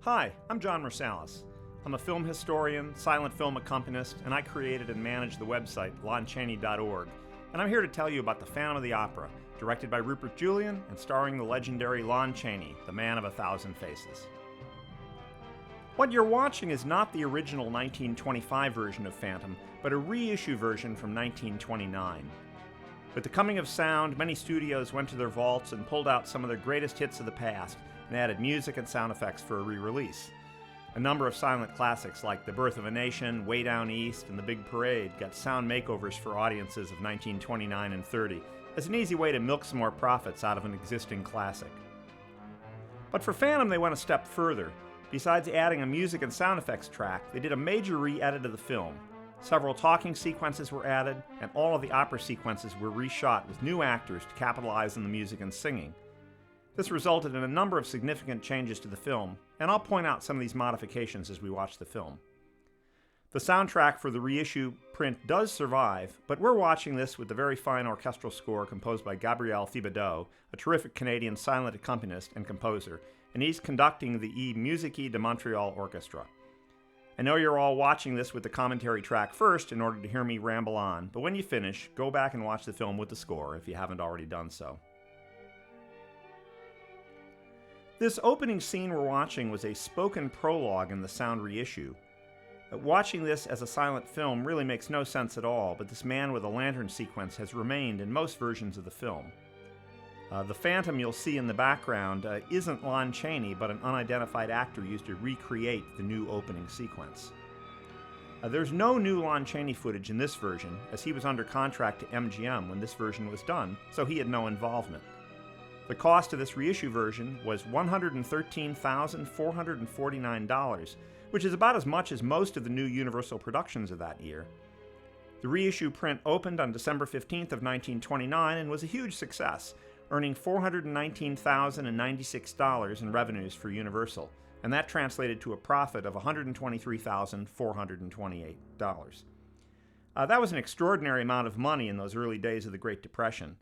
Hi, I'm Jon Mirsalis. I'm a film historian, silent film accompanist, and I created and manage the website lonchaney.org. And I'm here to tell you about The Phantom of the Opera, directed by Rupert Julian and starring the legendary Lon Chaney, the man of 1,000 faces. What you're watching is not the original 1925 version of Phantom, but a reissue version from 1929. With the coming of sound, many studios went to their vaults and pulled out some of their greatest hits of the past and added music and sound effects for a re-release. A number of silent classics like The Birth of a Nation, Way Down East, and The Big Parade got sound makeovers for audiences of 1929 and 30 as an easy way to milk some more profits out of an existing classic. But for Phantom, they went a step further. Besides adding a music and sound effects track, they did a major re-edit of the film. Several talking sequences were added, and all of the opera sequences were reshot with new actors to capitalize on the music and singing. This resulted in a number of significant changes to the film, and I'll point out some of these modifications as we watch the film. The soundtrack for the reissue print does survive, but we're watching this with the very fine orchestral score composed by Gabriel Thibodeau, a terrific Canadian silent accompanist and composer, and he's conducting the Musique de Montreal Orchestra. I know you're all watching this with the commentary track first in order to hear me ramble on, but when you finish, go back and watch the film with the score if you haven't already done so. This opening scene we're watching was a spoken prologue in the sound reissue. Watching this as a silent film really makes no sense at all, but this man with a lantern sequence has remained in most versions of the film. The Phantom you'll see in the background isn't Lon Chaney, but an unidentified actor used to recreate the new opening sequence. There's no new Lon Chaney footage in this version, as he was under contract to MGM when this version was done, so he had no involvement. The cost of this reissue version was $113,449, which is about as much as most of the new Universal productions of that year. The reissue print opened on December 15th of 1929 and was a huge success, earning $419,096 in revenues for Universal, and that translated to a profit of $123,428. That was an extraordinary amount of money in those early days of the Great Depression.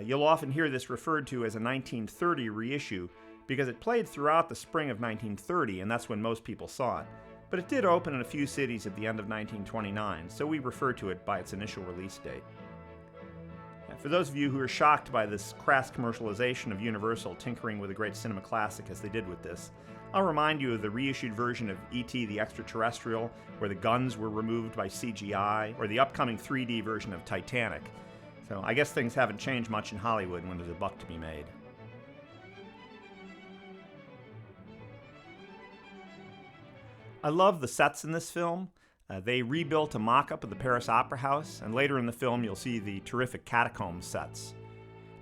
You'll often hear this referred to as a 1930 reissue because it played throughout the spring of 1930, and that's when most people saw it. But it did open in a few cities at the end of 1929, so we refer to it by its initial release date. For those of you who are shocked by this crass commercialization of Universal tinkering with a great cinema classic as they did with this, I'll remind you of the reissued version of E.T. the Extraterrestrial, where the guns were removed by CGI, or the upcoming 3D version of Titanic. So I guess things haven't changed much in Hollywood when there's a buck to be made. I love the sets in this film. They rebuilt a mock-up of the Paris Opera House, and later in the film you'll see the terrific catacomb sets.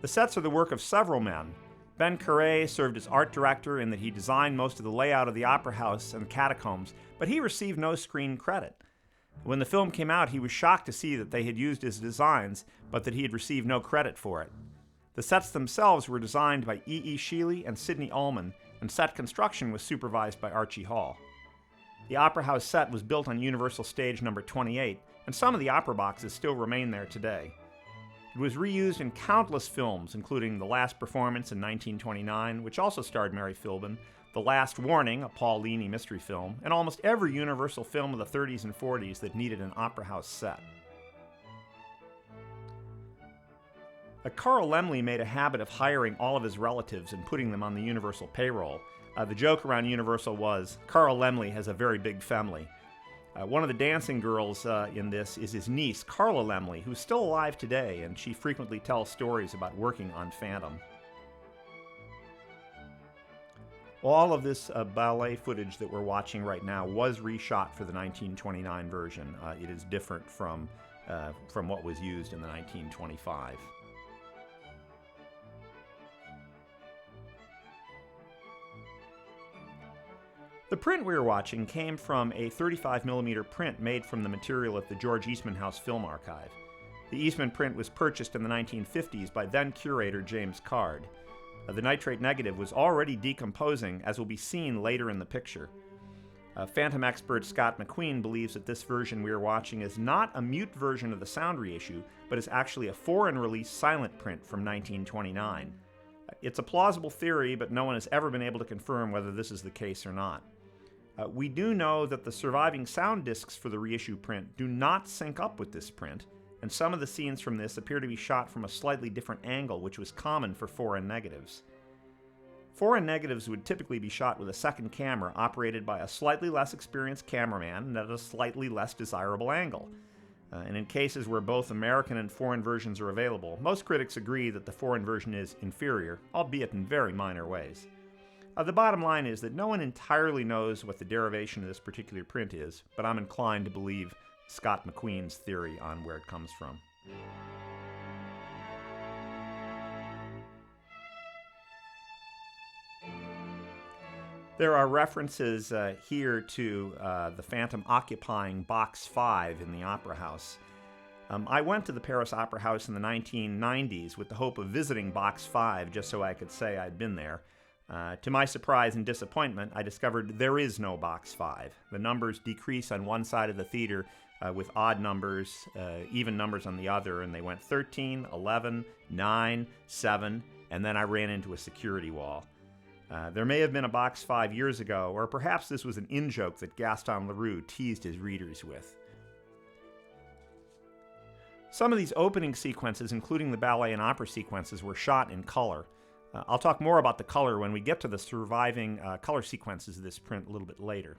The sets are the work of several men. Ben Carré served as art director in that he designed most of the layout of the Opera House and the catacombs, but he received no screen credit. When the film came out, he was shocked to see that they had used his designs, but that he had received no credit for it. The sets themselves were designed by E.E. Sheely and Sidney Ullman, and set construction was supervised by Archie Hall. The Opera House set was built on Universal Stage number 28, and some of the opera boxes still remain there today. It was reused in countless films, including The Last Performance in 1929, which also starred Mary Philbin, The Last Warning, a Paul Leany mystery film, and almost every Universal film of the 30s and 40s that needed an opera house set. Carl Laemmle made a habit of hiring all of his relatives and putting them on the Universal payroll. The joke around Universal was, Carl Laemmle has a very big family. One of the dancing girls in this is his niece, Carla Laemmle, who's still alive today, and she frequently tells stories about working on Phantom. All of this ballet footage that we're watching right now was reshot for the 1929 version. It is different from what was used in the 1925. The print we were watching came from a 35mm print made from the material at the George Eastman House Film Archive. The Eastman print was purchased in the 1950s by then-curator James Card. The nitrate negative was already decomposing, as will be seen later in the picture. Phantom expert Scott McQueen believes that this version we are watching is not a mute version of the sound reissue, but is actually a foreign-release silent print from 1929. It's a plausible theory, but no one has ever been able to confirm whether this is the case or not. We do know that the surviving sound discs for the reissue print do not sync up with this print, and some of the scenes from this appear to be shot from a slightly different angle, which was common for foreign negatives. Foreign negatives would typically be shot with a second camera operated by a slightly less experienced cameraman and at a slightly less desirable angle. And in cases where both American and foreign versions are available, most critics agree that the foreign version is inferior, albeit in very minor ways. The bottom line is that no one entirely knows what the derivation of this particular print is, but I'm inclined to believe Scott McQueen's theory on where it comes from. There are references here to the Phantom occupying Box 5 in the Opera House. I went to the Paris Opera House in the 1990s with the hope of visiting Box 5 just so I could say I'd been there. To my surprise and disappointment, I discovered there is no Box 5. The numbers decrease on one side of the theater with odd numbers, even numbers on the other, and they went 13, 11, 9, 7, and then I ran into a security wall. There may have been a Box 5 years ago, or perhaps this was an in-joke that Gaston Leroux teased his readers with. Some of these opening sequences, including the ballet and opera sequences, were shot in color. I'll talk more about the color when we get to the surviving color sequences of this print a little bit later.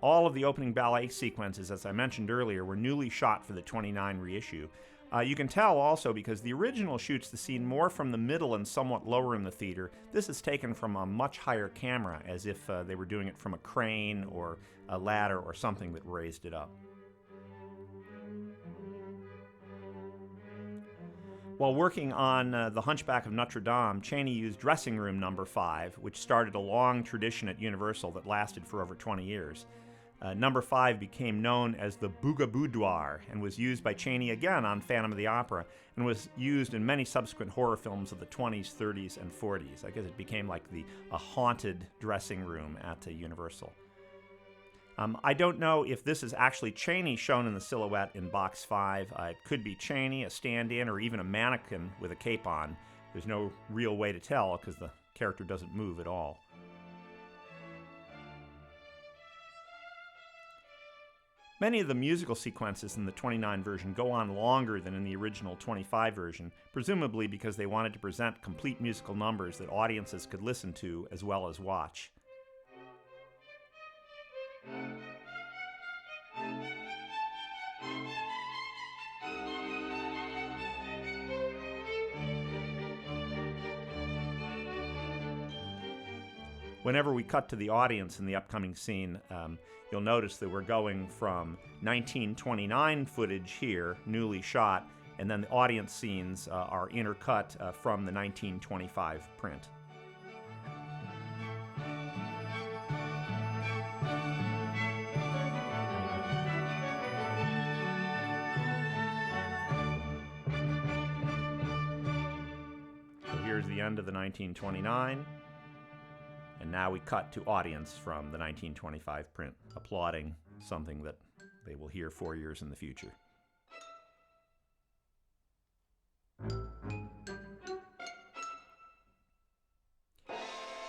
All of the opening ballet sequences, as I mentioned earlier, were newly shot for the 29 reissue. You can tell also because the original shoots the scene more from the middle and somewhat lower in the theater. This is taken from a much higher camera, as if they were doing it from a crane or a ladder or something that raised it up. While working on The Hunchback of Notre Dame, Chaney used dressing room number 5, which started a long tradition at Universal that lasted for over 20 years. Number 5 became known as the Bouga-Boudoir and was used by Chaney again on Phantom of the Opera and was used in many subsequent horror films of the 20s, 30s, and 40s. I guess it became like a haunted dressing room at Universal. I don't know if this is actually Chaney shown in the silhouette in Box 5. It could be Chaney, a stand-in, or even a mannequin with a cape on. There's no real way to tell because the character doesn't move at all. Many of the musical sequences in the 29 version go on longer than in the original 25 version, presumably because they wanted to present complete musical numbers that audiences could listen to as well as watch. Whenever we cut to the audience in the upcoming scene, you'll notice that we're going from 1929 footage here, newly shot, and then the audience scenes are intercut from the 1925 print. So here's the end of the 1929. And now we cut to audience from the 1925 print, applauding something that they will hear 4 years in the future.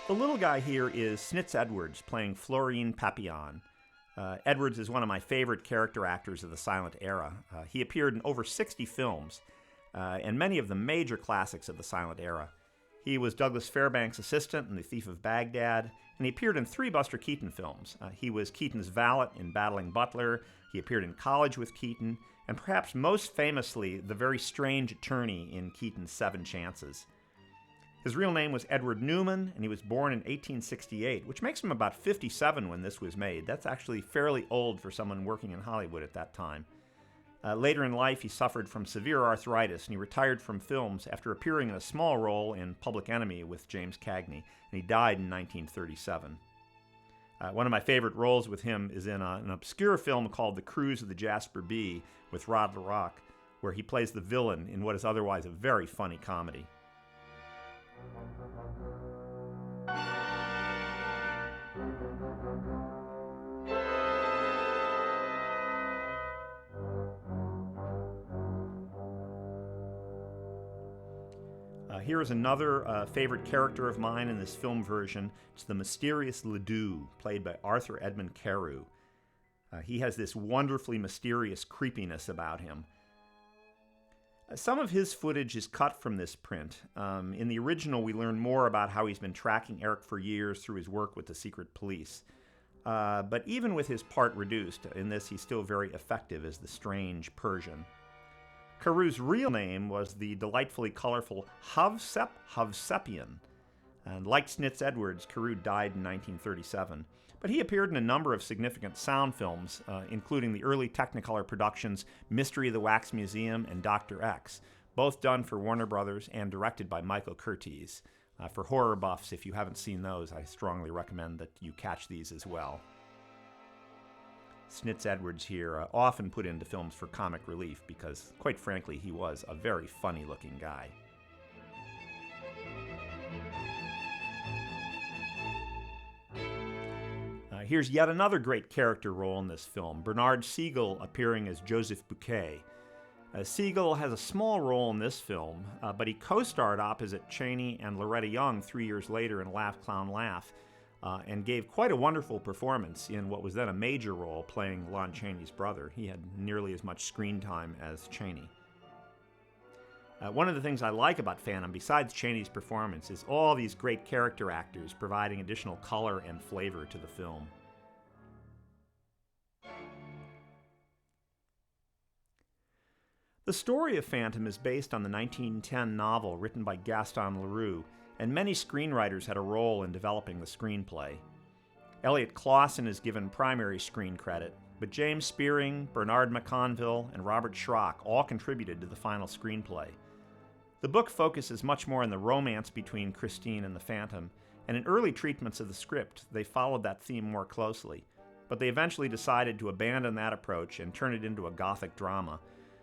The little guy here is Snitz Edwards playing Florine Papillon. Edwards is one of my favorite character actors of the silent era. He appeared in over 60 films, and many of the major classics of the silent era. He was Douglas Fairbanks' assistant in The Thief of Baghdad, and he appeared in 3 Buster Keaton films. He was Keaton's valet in Battling Butler, he appeared in College with Keaton, and perhaps most famously, the very strange attorney in Keaton's 7 Chances. His real name was Edward Newman, and he was born in 1868, which makes him about 57 when this was made. That's actually fairly old for someone working in Hollywood at that time. Later in life, he suffered from severe arthritis, and he retired from films after appearing in a small role in Public Enemy with James Cagney, and he died in 1937. One of my favorite roles with him is in an obscure film called The Cruise of the Jasper Bee with Rod LaRock, where he plays the villain in what is otherwise a very funny comedy. Here is another favorite character of mine in this film version. It's the mysterious Ledoux, played by Arthur Edmund Carew. He has this wonderfully mysterious creepiness about him. Some of his footage is cut from this print. In the original, we learn more about how he's been tracking Eric for years through his work with the secret police. But even with his part reduced, in this he's still very effective as the strange Persian. Carew's real name was the delightfully colorful Hovsepian. And like Snitz Edwards, Carew died in 1937. But he appeared in a number of significant sound films, including the early Technicolor productions Mystery of the Wax Museum and Dr. X, both done for Warner Brothers and directed by Michael Curtiz. For horror buffs, if you haven't seen those, I strongly recommend that you catch these as well. Snitz Edwards here often put into films for comic relief because, quite frankly, he was a very funny-looking guy. Here's yet another great character role in this film, Bernard Siegel appearing as Joseph Bouquet. Siegel has a small role in this film, but he co-starred opposite Chaney and Loretta Young 3 years later in Laugh Clown Laugh, and gave quite a wonderful performance in what was then a major role playing Lon Chaney's brother. He had nearly as much screen time as Chaney. One of the things I like about Phantom, besides Chaney's performance, is all these great character actors providing additional color and flavor to the film. The story of Phantom is based on the 1910 novel written by Gaston Leroux, and many screenwriters had a role in developing the screenplay. Elliot Clausen is given primary screen credit, but James Spearing, Bernard McConville, and Robert Schrock all contributed to the final screenplay. The book focuses much more on the romance between Christine and the Phantom, and in early treatments of the script, they followed that theme more closely, but they eventually decided to abandon that approach and turn it into a gothic drama,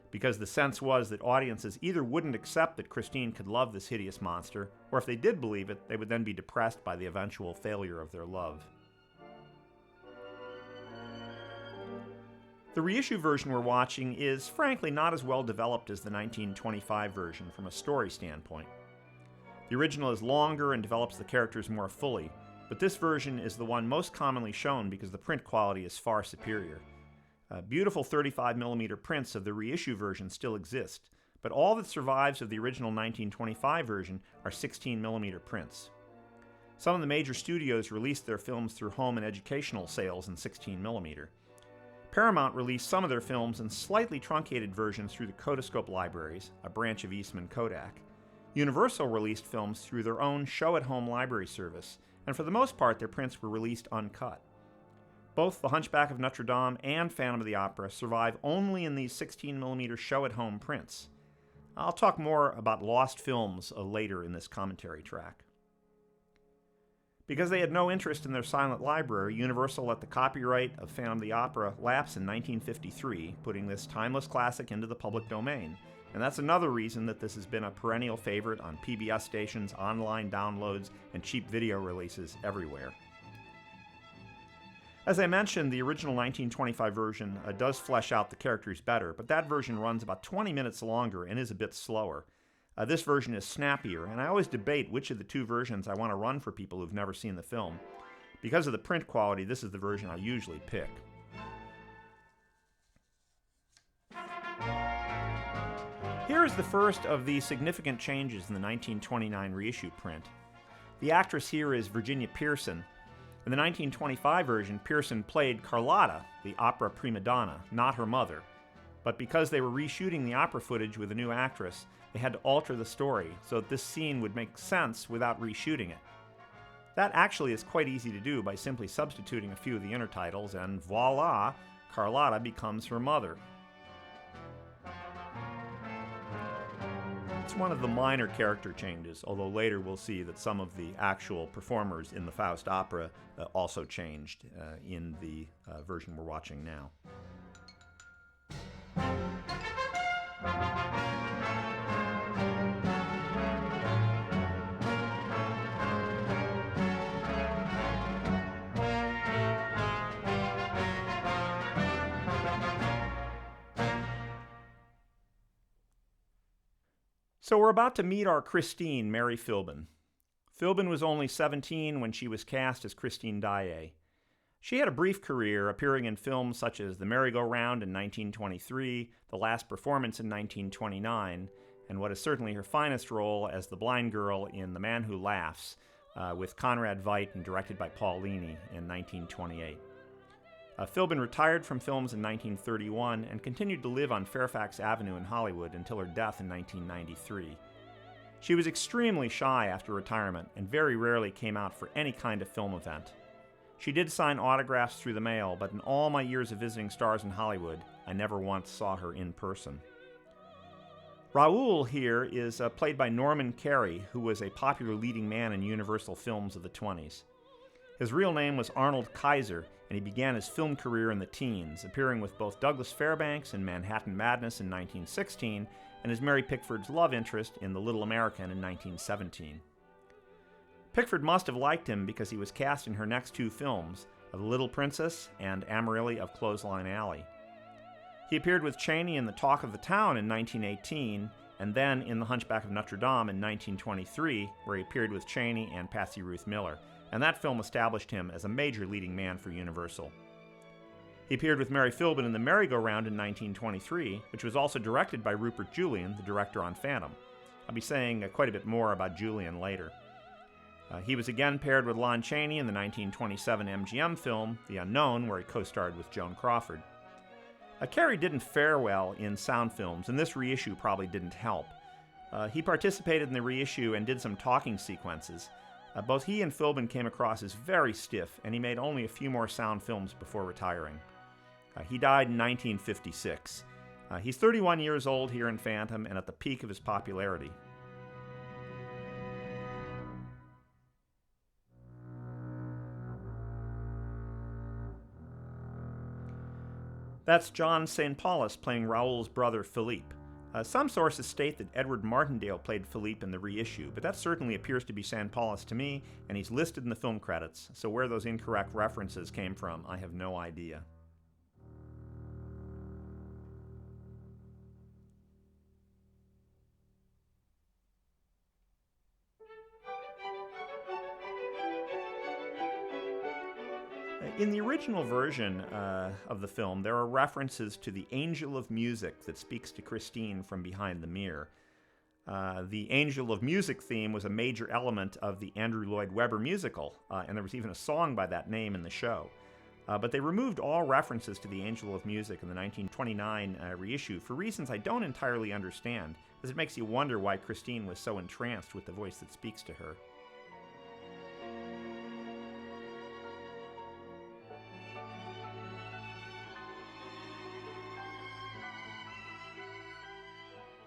because the sense was that audiences either wouldn't accept that Christine could love this hideous monster, or if they did believe it, they would then be depressed by the eventual failure of their love. The reissue version we're watching is, frankly, not as well developed as the 1925 version from a story standpoint. The original is longer and develops the characters more fully, but this version is the one most commonly shown because the print quality is far superior. Beautiful 35mm prints of the reissue version still exist, but all that survives of the original 1925 version are 16mm prints. Some of the major studios released their films through home and educational sales in 16mm. Paramount released some of their films in slightly truncated versions through the Kodascope libraries, a branch of Eastman Kodak. Universal released films through their own show-at-home library service, and for the most part their prints were released uncut. Both The Hunchback of Notre Dame and Phantom of the Opera survive only in these 16mm show-at-home prints. I'll talk more about lost films later in this commentary track. Because they had no interest in their silent library, Universal let the copyright of Phantom of the Opera lapse in 1953, putting this timeless classic into the public domain. And that's another reason that this has been a perennial favorite on PBS stations, online downloads, and cheap video releases everywhere. As I mentioned, the original 1925 version does flesh out the characters better, but that version runs about 20 minutes longer and is a bit slower. This version is snappier, and I always debate which of the two versions I want to run for people who've never seen the film. Because of the print quality, this is the version I usually pick. Here is the first of the significant changes in the 1929 reissue print. The actress here is Virginia Pearson. In the 1925 version, Pearson played Carlotta, the opera prima donna, not her mother. But because they were reshooting the opera footage with a new actress, they had to alter the story so that this scene would make sense without reshooting it. That actually is quite easy to do by simply substituting a few of the intertitles, and voila, Carlotta becomes her mother. It's one of the minor character changes, although later we'll see that some of the actual performers in the Faust opera also changed in the version we're watching now. So we're about to meet our Christine, Mary Philbin. Philbin was only 17 when she was cast as Christine Daae. She had a brief career appearing in films such as The Merry-Go-Round in 1923, The Last Performance in 1929, and what is certainly her finest role as the blind girl in The Man Who Laughs, with Conrad Veidt and directed by Paul Leany in 1928. Philbin retired from films in 1931 and continued to live on Fairfax Avenue in Hollywood until her death in 1993. She was extremely shy after retirement and very rarely came out for any kind of film event. She did sign autographs through the mail, but in all my years of visiting stars in Hollywood, I never once saw her in person. Raoul here is played by Norman Carey, who was a popular leading man in Universal films of the 20s. His real name was Arnold Kaiser, and he began his film career in the teens, appearing with both Douglas Fairbanks in Manhattan Madness in 1916 and as Mary Pickford's love interest in The Little American in 1917. Pickford must have liked him because he was cast in her next two films, The Little Princess and Amarylli of Clothesline Alley. He appeared with Chaney in The Talk of the Town in 1918, and then in The Hunchback of Notre Dame in 1923, where he appeared with Chaney and Patsy Ruth Miller, and that film established him as a major leading man for Universal. He appeared with Mary Philbin in The Merry-Go-Round in 1923, which was also directed by Rupert Julian, the director on Phantom. I'll be saying quite a bit more about Julian later. He was again paired with Lon Chaney in the 1927 MGM film, The Unknown, where he co-starred with Joan Crawford. Carey didn't fare well in sound films, and this reissue probably didn't help. He participated in the reissue and did some talking sequences. Both he and Philbin came across as very stiff, and he made only a few more sound films before retiring. He died in 1956. He's 31 years old here in Phantom and at the peak of his popularity. That's John St. Paulus playing Raoul's brother Philippe. Some sources state that Edward Martindale played Philippe in the reissue, but that certainly appears to be St. Paulus to me, and he's listed in the film credits, so where those incorrect references came from, I have no idea. In the original version of the film, there are references to the Angel of Music that speaks to Christine from behind the mirror. The Angel of Music theme was a major element of the Andrew Lloyd Webber musical, and there was even a song by that name in the show. But they removed all references to the Angel of Music in the 1929 reissue for reasons I don't entirely understand, as it makes you wonder why Christine was so entranced with the voice that speaks to her.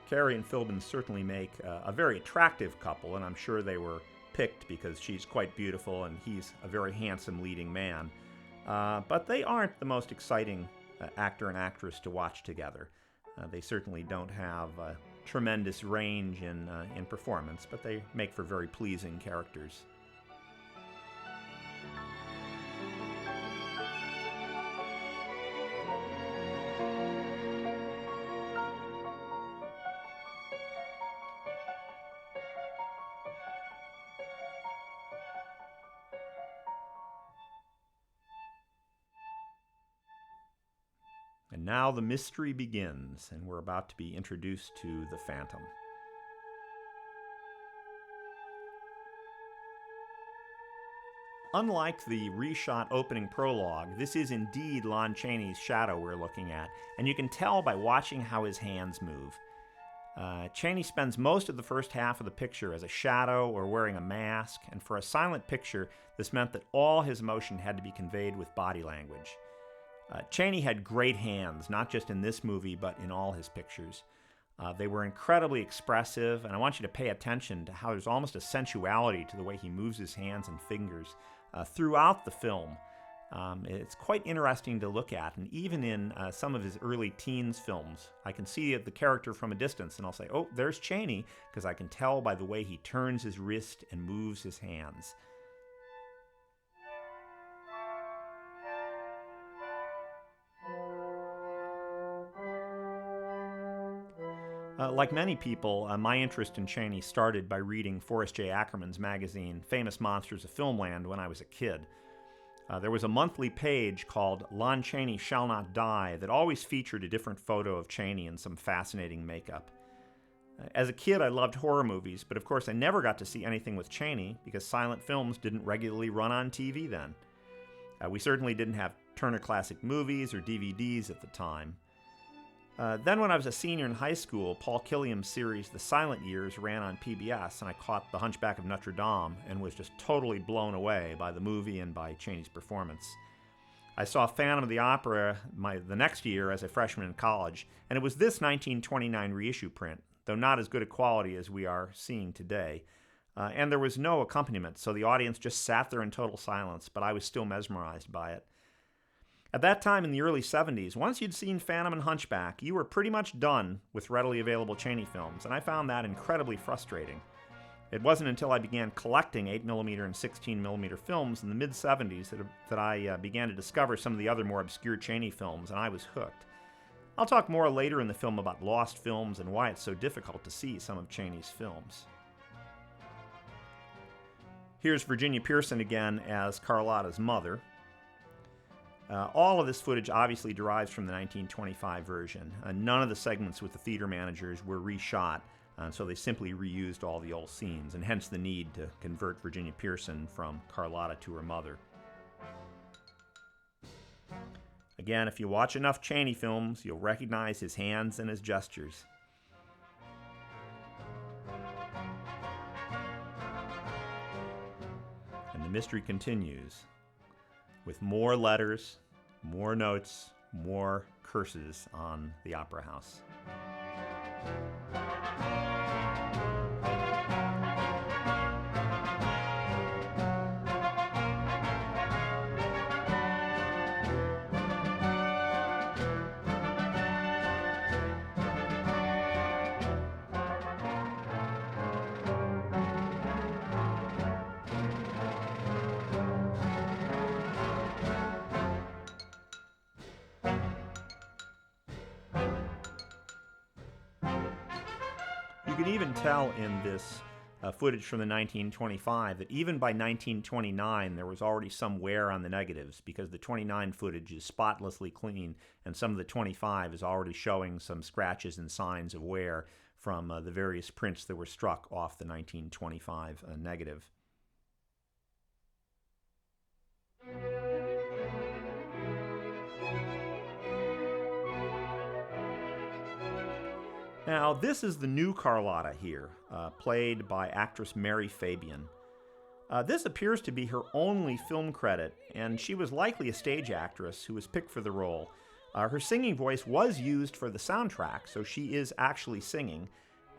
Carey and Philbin certainly make a very attractive couple, and I'm sure they were picked because she's quite beautiful and he's a very handsome leading man. But they aren't the most exciting actor and actress to watch together. They certainly don't have tremendous range in performance, but they make for very pleasing characters. And now the mystery begins, and we're about to be introduced to the Phantom. Unlike the reshot opening prologue, this is indeed Lon Chaney's shadow we're looking at, and you can tell by watching how his hands move. Chaney spends most of the first half of the picture as a shadow or wearing a mask, and for a silent picture, this meant that all his emotion had to be conveyed with body language. Chaney had great hands, not just in this movie, but in all his pictures. They were incredibly expressive, and I want you to pay attention to how there's almost a sensuality to the way he moves his hands and fingers throughout the film. It's quite interesting to look at, and even in some of his early teens films, I can see the character from a distance, and I'll say, oh, there's Chaney, because I can tell by the way he turns his wrist and moves his hands. Like many people, my interest in Chaney started by reading Forrest J. Ackerman's magazine, Famous Monsters of Filmland, when I was a kid. There was a monthly page called Lon Chaney Shall Not Die that always featured a different photo of Chaney in some fascinating makeup. As a kid, I loved horror movies, but of course I never got to see anything with Chaney because silent films didn't regularly run on TV then. We certainly didn't have Turner Classic Movies or DVDs at the time. Then when I was a senior in high school, Paul Killiam's series The Silent Years ran on PBS, and I caught The Hunchback of Notre Dame and was just totally blown away by the movie and by Chaney's performance. I saw Phantom of the Opera the next year as a freshman in college, and it was this 1929 reissue print, though not as good a quality as we are seeing today. And there was no accompaniment, so the audience just sat there in total silence, but I was still mesmerized by it. At that time in the early 70s, once you'd seen Phantom and Hunchback, you were pretty much done with readily available Chaney films, and I found that incredibly frustrating. It wasn't until I began collecting 8mm and 16mm films in the mid-70s that I began to discover some of the other more obscure Chaney films, and I was hooked. I'll talk more later in the film about lost films and why it's so difficult to see some of Chaney's films. Here's Virginia Pearson again as Carlotta's mother. All of this footage obviously derives from the 1925 version. None of the segments with the theater managers were reshot, so they simply reused all the old scenes, and hence the need to convert Virginia Pearson from Carlotta to her mother. Again, if you watch enough Chaney films, you'll recognize his hands and his gestures. And the mystery continues, with more letters, more notes, more curses on the Opera House. You can even tell in this footage from the 1925 that even by 1929 there was already some wear on the negatives, because the 29 footage is spotlessly clean and some of the 25 is already showing some scratches and signs of wear from the various prints that were struck off the 1925 negative. Now, this is the new Carlotta here, played by actress Mary Fabian. This appears to be her only film credit, and she was likely a stage actress who was picked for the role. Her singing voice was used for the soundtrack, so she is actually singing,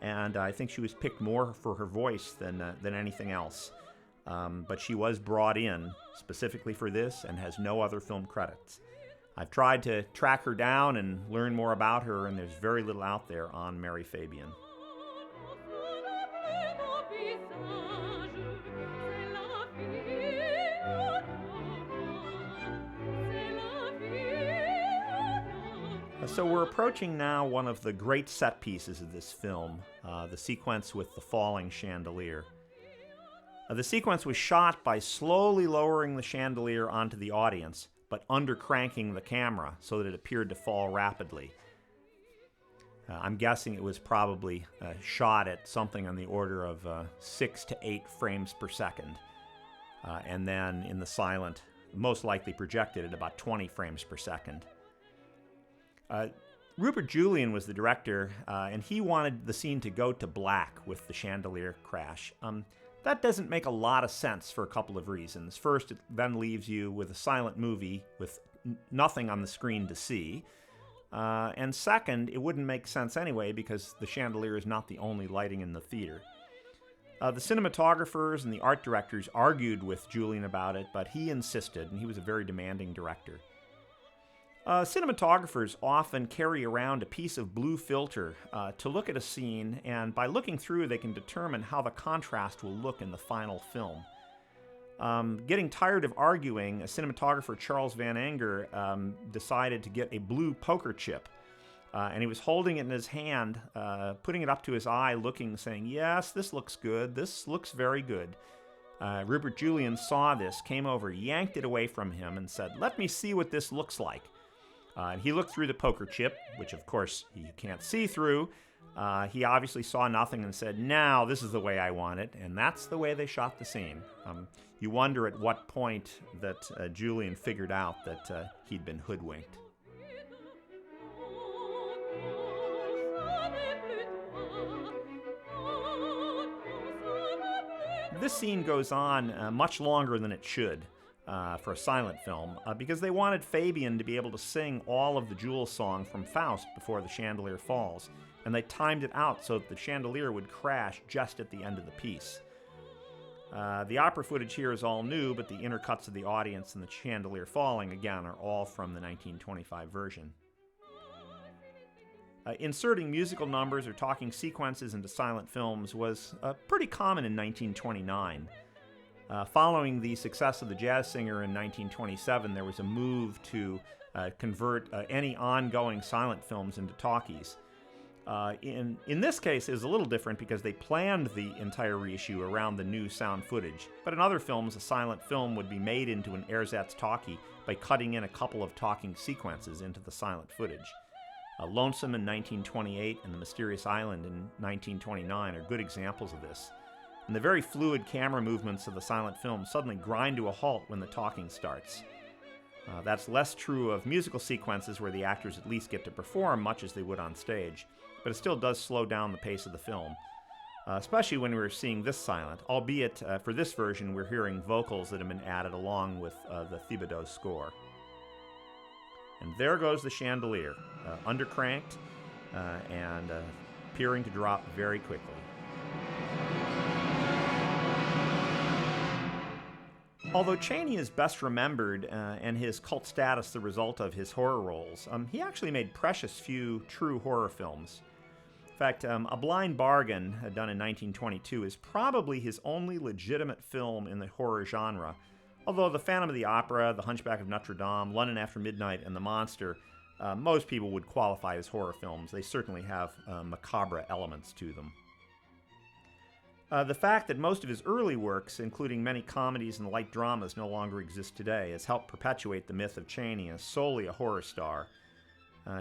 and I think she was picked more for her voice than anything else. But she was brought in specifically for this and has no other film credits. I've tried to track her down and learn more about her, and there's very little out there on Mary Fabian. So we're approaching now one of the great set pieces of this film, the sequence with the falling chandelier. The sequence was shot by slowly lowering the chandelier onto the audience, but under-cranking the camera so that it appeared to fall rapidly. I'm guessing it was probably shot at something on the order of 6 to 8 frames per second, and then in the silent, most likely projected at about 20 frames per second. Rupert Julian was the director, and he wanted the scene to go to black with the chandelier crash. That doesn't make a lot of sense for a couple of reasons. First, it then leaves you with a silent movie with nothing on the screen to see. And second, it wouldn't make sense anyway because the chandelier is not the only lighting in the theater. The cinematographers and the art directors argued with Julian about it, but he insisted, and he was a very demanding director. Cinematographers often carry around a piece of blue filter to look at a scene, and by looking through they can determine how the contrast will look in the final film. Getting tired of arguing, cinematographer Charles Van Anger decided to get a blue poker chip and he was holding it in his hand, putting it up to his eye, looking, saying, "Yes, this looks good. This looks very good." Rupert Julian saw this, came over, yanked it away from him, and said, "Let me see what this looks like." And he looked through the poker chip, which of course you can't see through. He obviously saw nothing and said, "Now this is the way I want it." And that's the way they shot the scene. You wonder at what point that Julian figured out that he'd been hoodwinked. This scene goes on much longer than it should for a silent film because they wanted Fabian to be able to sing all of the Jewel song from Faust before the chandelier falls, and they timed it out so that the chandelier would crash just at the end of the piece. The opera footage here is all new, but the intercuts of the audience and the chandelier falling, again, are all from the 1925 version. Inserting musical numbers or talking sequences into silent films was pretty common in 1929. Following the success of The Jazz Singer in 1927, there was a move to convert any ongoing silent films into talkies. In this case, it was a little different because they planned the entire reissue around the new sound footage. But in other films, a silent film would be made into an ersatz talkie by cutting in a couple of talking sequences into the silent footage. Lonesome in 1928 and The Mysterious Island in 1929 are good examples of this. And the very fluid camera movements of the silent film suddenly grind to a halt when the talking starts. That's less true of musical sequences where the actors at least get to perform much as they would on stage, but it still does slow down the pace of the film, especially when we're seeing this silent, albeit for this version we're hearing vocals that have been added along with the Thibodeau score. And there goes the chandelier, undercranked and appearing to drop very quickly. Although Chaney is best remembered and his cult status the result of his horror roles, he actually made precious few true horror films. In fact, A Blind Bargain, done in 1922, is probably his only legitimate film in the horror genre, although The Phantom of the Opera, The Hunchback of Notre Dame, London After Midnight, and The Monster, most people would qualify as horror films. They certainly have macabre elements to them. The fact that most of his early works, including many comedies and light dramas, no longer exist today has helped perpetuate the myth of Chaney as solely a horror star.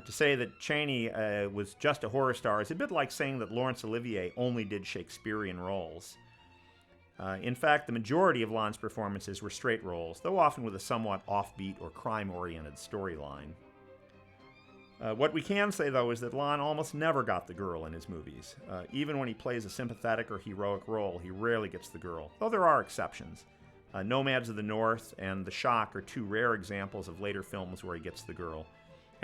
To say that Chaney was just a horror star is a bit like saying that Laurence Olivier only did Shakespearean roles. In fact, the majority of Lon's performances were straight roles, though often with a somewhat offbeat or crime-oriented storyline. What we can say, though, is that Lon almost never got the girl in his movies. Even when he plays a sympathetic or heroic role, he rarely gets the girl, though there are exceptions. Nomads of the North and The Shock are two rare examples of later films where he gets the girl.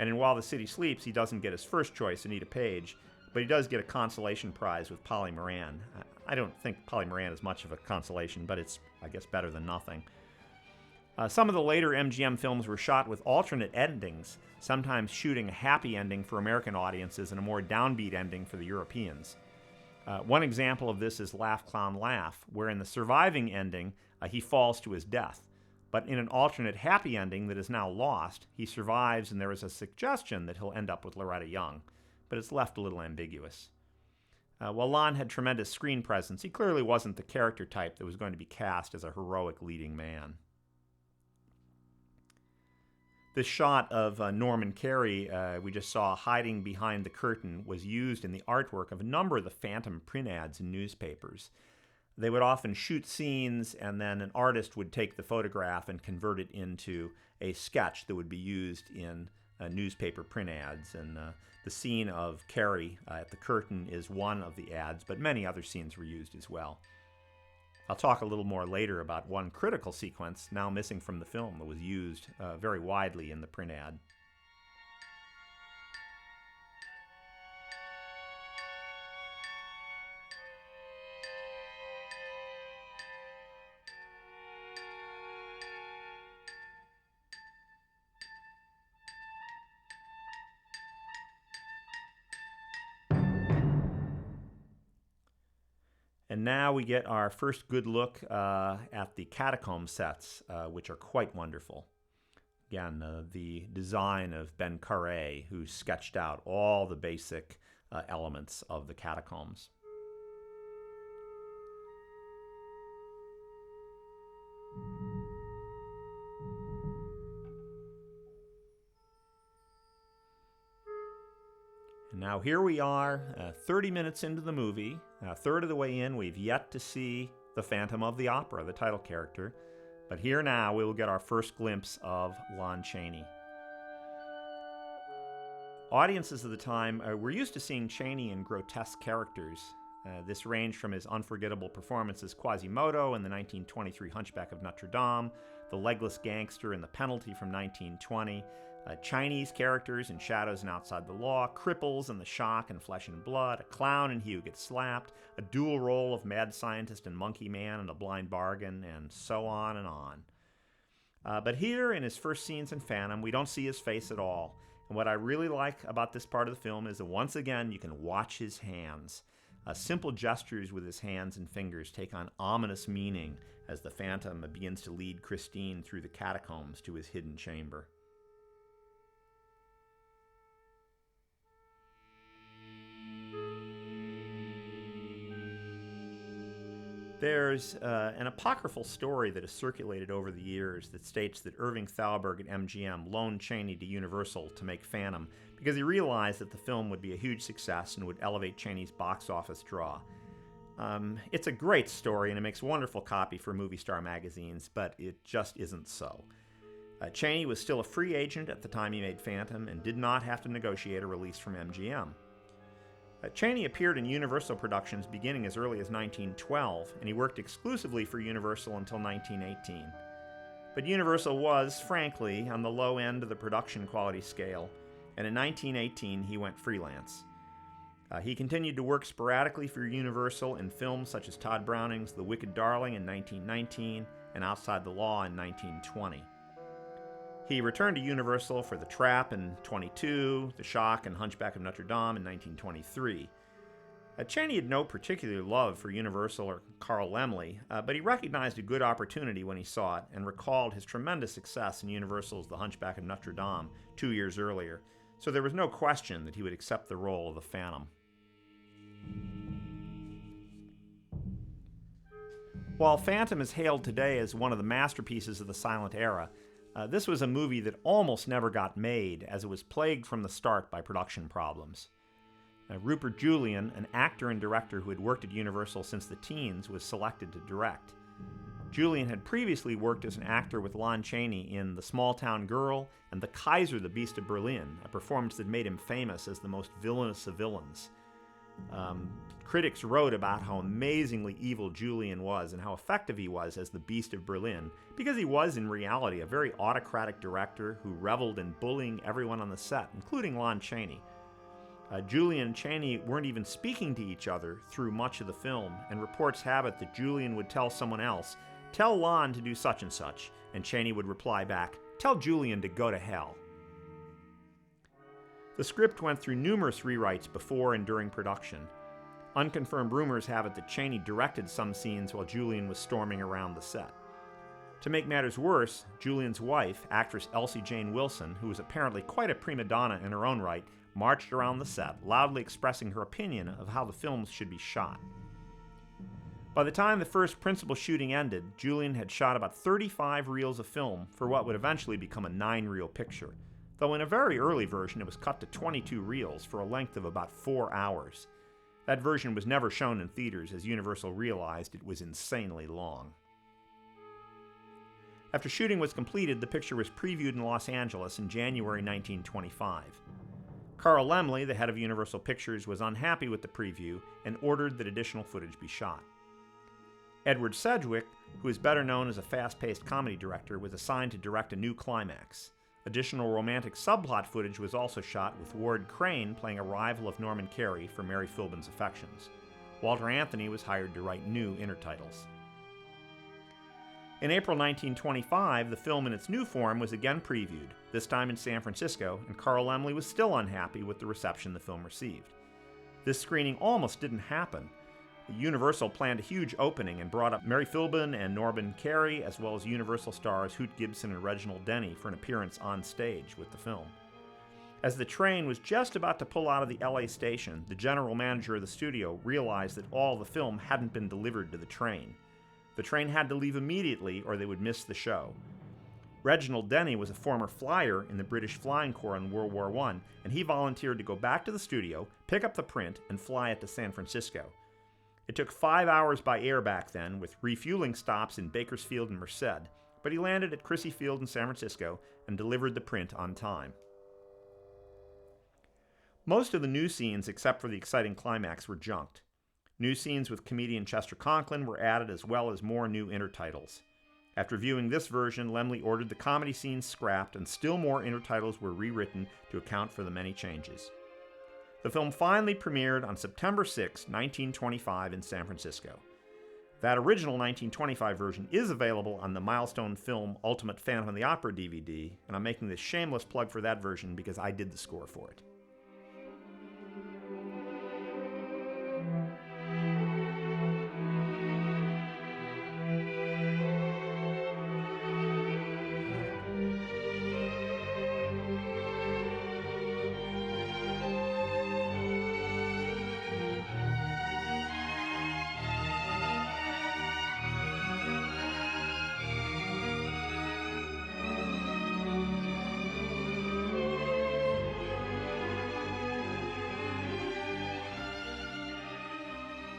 And in While the City Sleeps, he doesn't get his first choice, Anita Page, but he does get a consolation prize with Polly Moran. I don't think Polly Moran is much of a consolation, but it's, I guess, better than nothing. Some of the later MGM films were shot with alternate endings, sometimes shooting a happy ending for American audiences and a more downbeat ending for the Europeans. One example of this is Laugh Clown Laugh, where in the surviving ending, he falls to his death. But in an alternate happy ending that is now lost, he survives and there is a suggestion that he'll end up with Loretta Young, but it's left a little ambiguous. While Lon had tremendous screen presence, he clearly wasn't the character type that was going to be cast as a heroic leading man. This shot of Norman Carey we just saw hiding behind the curtain was used in the artwork of a number of the phantom print ads in newspapers. They would often shoot scenes, and then an artist would take the photograph and convert it into a sketch that would be used in newspaper print ads. And the scene of Carey at the curtain is one of the ads, but many other scenes were used as well. I'll talk a little more later about one critical sequence now missing from the film that was used very widely in the print ad. And now we get our first good look at the catacomb sets, which are quite wonderful. Again, the design of Ben Carré, who sketched out all the basic elements of the catacombs. And now here we are, 30 minutes into the movie, a third of the way in. We've yet to see the Phantom of the Opera, the title character. But here now we will get our first glimpse of Lon Chaney. Audiences of the time were used to seeing Chaney in grotesque characters. This ranged from his unforgettable performance as Quasimodo in the 1923 Hunchback of Notre Dame, the legless gangster in The Penalty from 1920, Chinese characters in Shadows and Outside the Law, cripples in The Shock and Flesh and Blood, a clown in He Who Gets Slapped, a dual role of mad scientist and monkey man in A Blind Bargain, and so on and on. But here, in his first scenes in Phantom, we don't see his face at all. And what I really like about this part of the film is that once again you can watch his hands. Simple gestures with his hands and fingers take on ominous meaning as the Phantom begins to lead Christine through the catacombs to his hidden chamber. There's an apocryphal story that has circulated over the years that states that Irving Thalberg at MGM loaned Chaney to Universal to make Phantom because he realized that the film would be a huge success and would elevate Chaney's box office draw. It's a great story and it makes a wonderful copy for movie star magazines, but it just isn't so. Chaney was still a free agent at the time he made Phantom and did not have to negotiate a release from MGM. Chaney appeared in Universal productions beginning as early as 1912, and he worked exclusively for Universal until 1918. But Universal was, frankly, on the low end of the production quality scale, and in 1918 he went freelance. He continued to work sporadically for Universal in films such as Todd Browning's The Wicked Darling in 1919 and Outside the Law in 1920. He returned to Universal for The Trap in 22, The Shock and Hunchback of Notre Dame in 1923. Chaney had no particular love for Universal or Carl Laemmle, but he recognized a good opportunity when he saw it and recalled his tremendous success in Universal's The Hunchback of Notre Dame 2 years earlier, so there was no question that he would accept the role of the Phantom. While Phantom is hailed today as one of the masterpieces of the silent era, this was a movie that almost never got made, as it was plagued from the start by production problems. Rupert Julian, an actor and director who had worked at Universal since the teens, was selected to direct. Julian had previously worked as an actor with Lon Chaney in The Small Town Girl and The Kaiser, the Beast of Berlin, a performance that made him famous as the most villainous of villains. Critics wrote about how amazingly evil Julian was and how effective he was as the Beast of Berlin, because he was in reality a very autocratic director who reveled in bullying everyone on the set, including Lon Chaney. Julian and Chaney weren't even speaking to each other through much of the film, and reports have it that Julian would tell someone else, "Tell Lon to do such and such," and Chaney would reply back, "Tell Julian to go to hell." The script went through numerous rewrites before and during production. Unconfirmed rumors have it that Chaney directed some scenes while Julian was storming around the set. To make matters worse, Julian's wife, actress Elsie Jane Wilson, who was apparently quite a prima donna in her own right, marched around the set, loudly expressing her opinion of how the films should be shot. By the time the first principal shooting ended, Julian had shot about 35 reels of film for what would eventually become a 9-reel picture, though in a very early version it was cut to 22 reels for a length of about 4 hours. That version was never shown in theaters, as Universal realized it was insanely long. After shooting was completed, the picture was previewed in Los Angeles in January 1925. Carl Laemmle, the head of Universal Pictures, was unhappy with the preview and ordered that additional footage be shot. Edward Sedgwick, who is better known as a fast-paced comedy director, was assigned to direct a new climax. Additional romantic subplot footage was also shot, with Ward Crane playing a rival of Norman Carey for Mary Philbin's affections. Walter Anthony was hired to write new intertitles. In April 1925, the film in its new form was again previewed, this time in San Francisco, and Carl Laemmle was still unhappy with the reception the film received. This screening almost didn't happen. Universal planned a huge opening and brought up Mary Philbin and Norman Carey, as well as Universal stars Hoot Gibson and Reginald Denny for an appearance on stage with the film. As the train was just about to pull out of the LA station, the general manager of the studio realized that all the film hadn't been delivered to the train. The train had to leave immediately or they would miss the show. Reginald Denny was a former flyer in the British Flying Corps in World War I, and he volunteered to go back to the studio, pick up the print, and fly it to San Francisco. It took 5 hours by air back then, with refueling stops in Bakersfield and Merced, but he landed at Crissy Field in San Francisco and delivered the print on time. Most of the new scenes, except for the exciting climax, were junked. New scenes with comedian Chester Conklin were added, as well as more new intertitles. After viewing this version, Laemmle ordered the comedy scenes scrapped, and still more intertitles were rewritten to account for the many changes. The film finally premiered on September 6, 1925 in San Francisco. That original 1925 version is available on the Milestone Film Ultimate Phantom of the Opera DVD, and I'm making this shameless plug for that version because I did the score for it.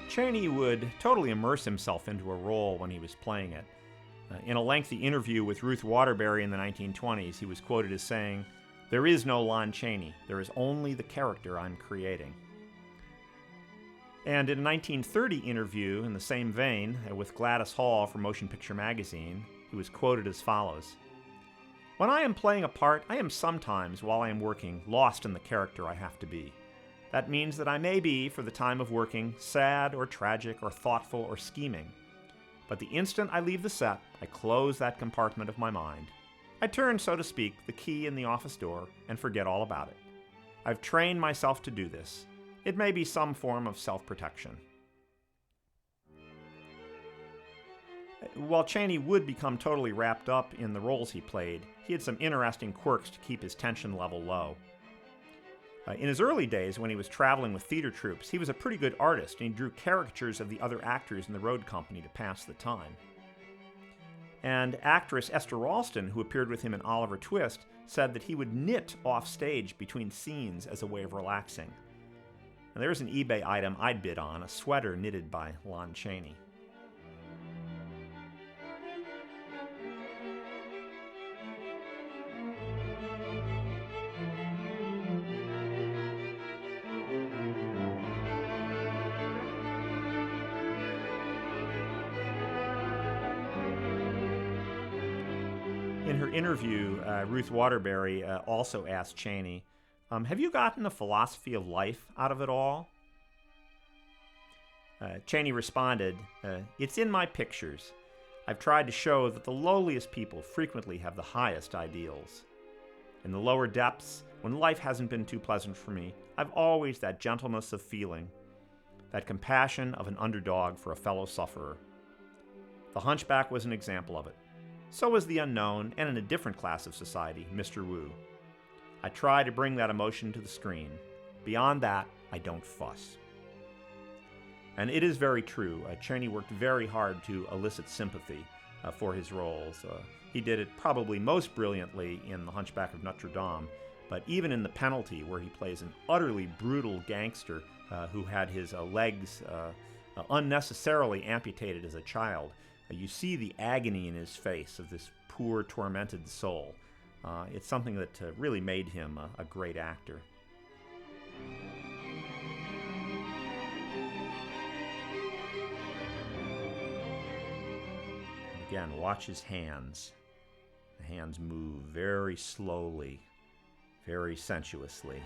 Chaney would totally immerse himself into a role when he was playing it. In a lengthy interview with Ruth Waterbury in the 1920s, he was quoted as saying, "There is no Lon Chaney. There is only the character I'm creating." And in a 1930 interview in the same vein with Gladys Hall for Motion Picture Magazine, he was quoted as follows, "When I am playing a part, I am sometimes, while I am working, lost in the character I have to be. That means that I may be, for the time of working, sad or tragic or thoughtful or scheming. But the instant I leave the set, I close that compartment of my mind. I turn, so to speak, the key in the office door and forget all about it. I've trained myself to do this. It may be some form of self-protection." While Chaney would become totally wrapped up in the roles he played, he had some interesting quirks to keep his tension level low. In his early days, when he was traveling with theater troupes, he was a pretty good artist, and he drew caricatures of the other actors in the road company to pass the time. And actress Esther Ralston, who appeared with him in Oliver Twist, said that he would knit off stage between scenes as a way of relaxing. And there's an eBay item I'd bid on, a sweater knitted by Lon Chaney. In her interview, Ruth Waterbury also asked Chaney, "Have you gotten a philosophy of life out of it all?" Chaney responded, "It's in my pictures. I've tried to show that the lowliest people frequently have the highest ideals. In the lower depths, when life hasn't been too pleasant for me, I've always that gentleness of feeling, that compassion of an underdog for a fellow sufferer. The Hunchback was an example of it. So was the Unknown, and in a different class of society, Mr. Wu. I try to bring that emotion to the screen. Beyond that, I don't fuss." And it is very true. Chaney worked very hard to elicit sympathy for his roles. He did it probably most brilliantly in The Hunchback of Notre Dame, but even in The Penalty, where he plays an utterly brutal gangster who had his legs unnecessarily amputated as a child, you see the agony in his face of this poor, tormented soul. It's something that really made him a great actor. And again, watch his hands. The hands move very slowly, very sensuously.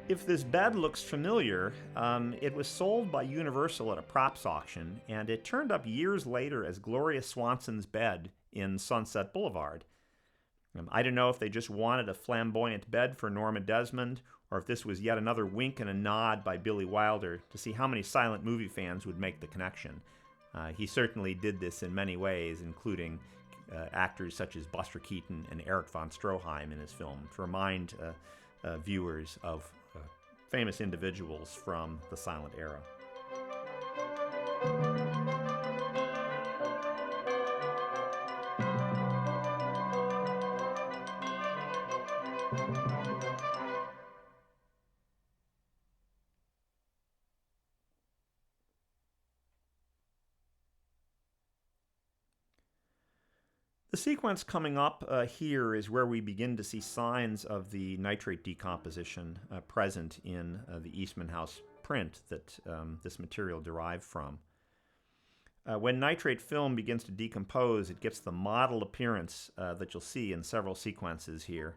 If this bed looks familiar, it was sold by Universal at a props auction, and it turned up years later as Gloria Swanson's bed in Sunset Boulevard. I don't know if they just wanted a flamboyant bed for Norma Desmond, or if this was yet another wink and a nod by Billy Wilder to see how many silent movie fans would make the connection. He certainly did this in many ways, including actors such as Buster Keaton and Erich von Stroheim in his film, to remind viewers of famous individuals from the silent era. The sequence coming up here is where we begin to see signs of the nitrate decomposition present in the Eastman House print that this material derived from. When nitrate film begins to decompose, it gets the mottled appearance that you'll see in several sequences here.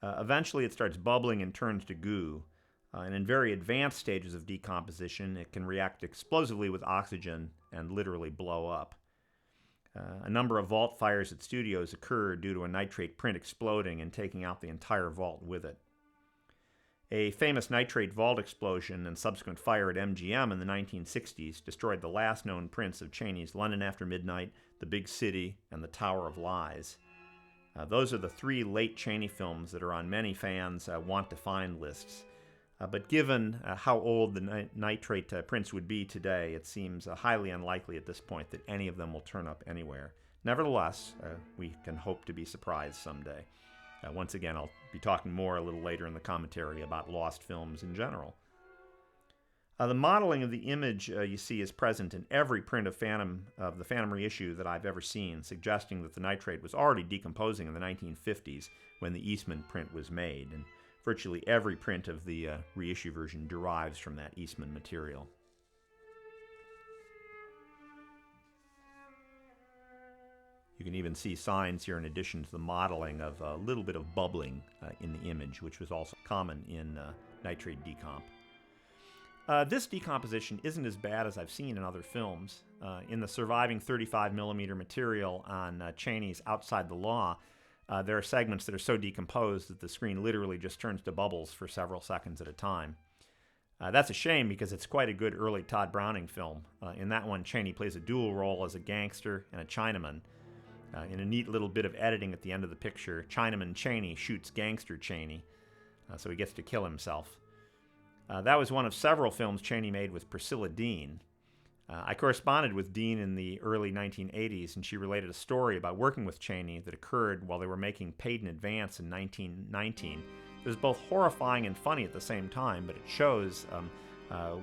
Eventually it starts bubbling and turns to goo, and in very advanced stages of decomposition it can react explosively with oxygen and literally blow up. A number of vault fires at studios occurred due to a nitrate print exploding and taking out the entire vault with it. A famous nitrate vault explosion and subsequent fire at MGM in the 1960s destroyed the last known prints of Chaney's London After Midnight, The Big City, and The Tower of Lies. Those are the three late Chaney films that are on many fans' want-to-find lists. But given how old the nitrate prints would be today, it seems highly unlikely at this point that any of them will turn up anywhere. Nevertheless, we can hope to be surprised someday. Once again, I'll be talking more a little later in the commentary about lost films in general. The modeling of the image you see is present in every print of the Phantom reissue that I've ever seen, suggesting that the nitrate was already decomposing in the 1950s when the Eastman print was made. And virtually every print of the reissue version derives from that Eastman material. You can even see signs here in addition to the modeling of a little bit of bubbling in the image, which was also common in nitrate decomp. This decomposition isn't as bad as I've seen in other films. In the surviving 35mm material on Chaney's Outside the Law, there are segments that are so decomposed that the screen literally just turns to bubbles for several seconds at a time. That's a shame because it's quite a good early Todd Browning film. In that one, Chaney plays a dual role as a gangster and a Chinaman. In a neat little bit of editing at the end of the picture, Chinaman Chaney shoots gangster Chaney, so he gets to kill himself. That was one of several films Chaney made with Priscilla Dean. I corresponded with Dean in the early 1980s, and she related a story about working with Chaney that occurred while they were making Paid in Advance in 1919. It was both horrifying and funny at the same time, but it shows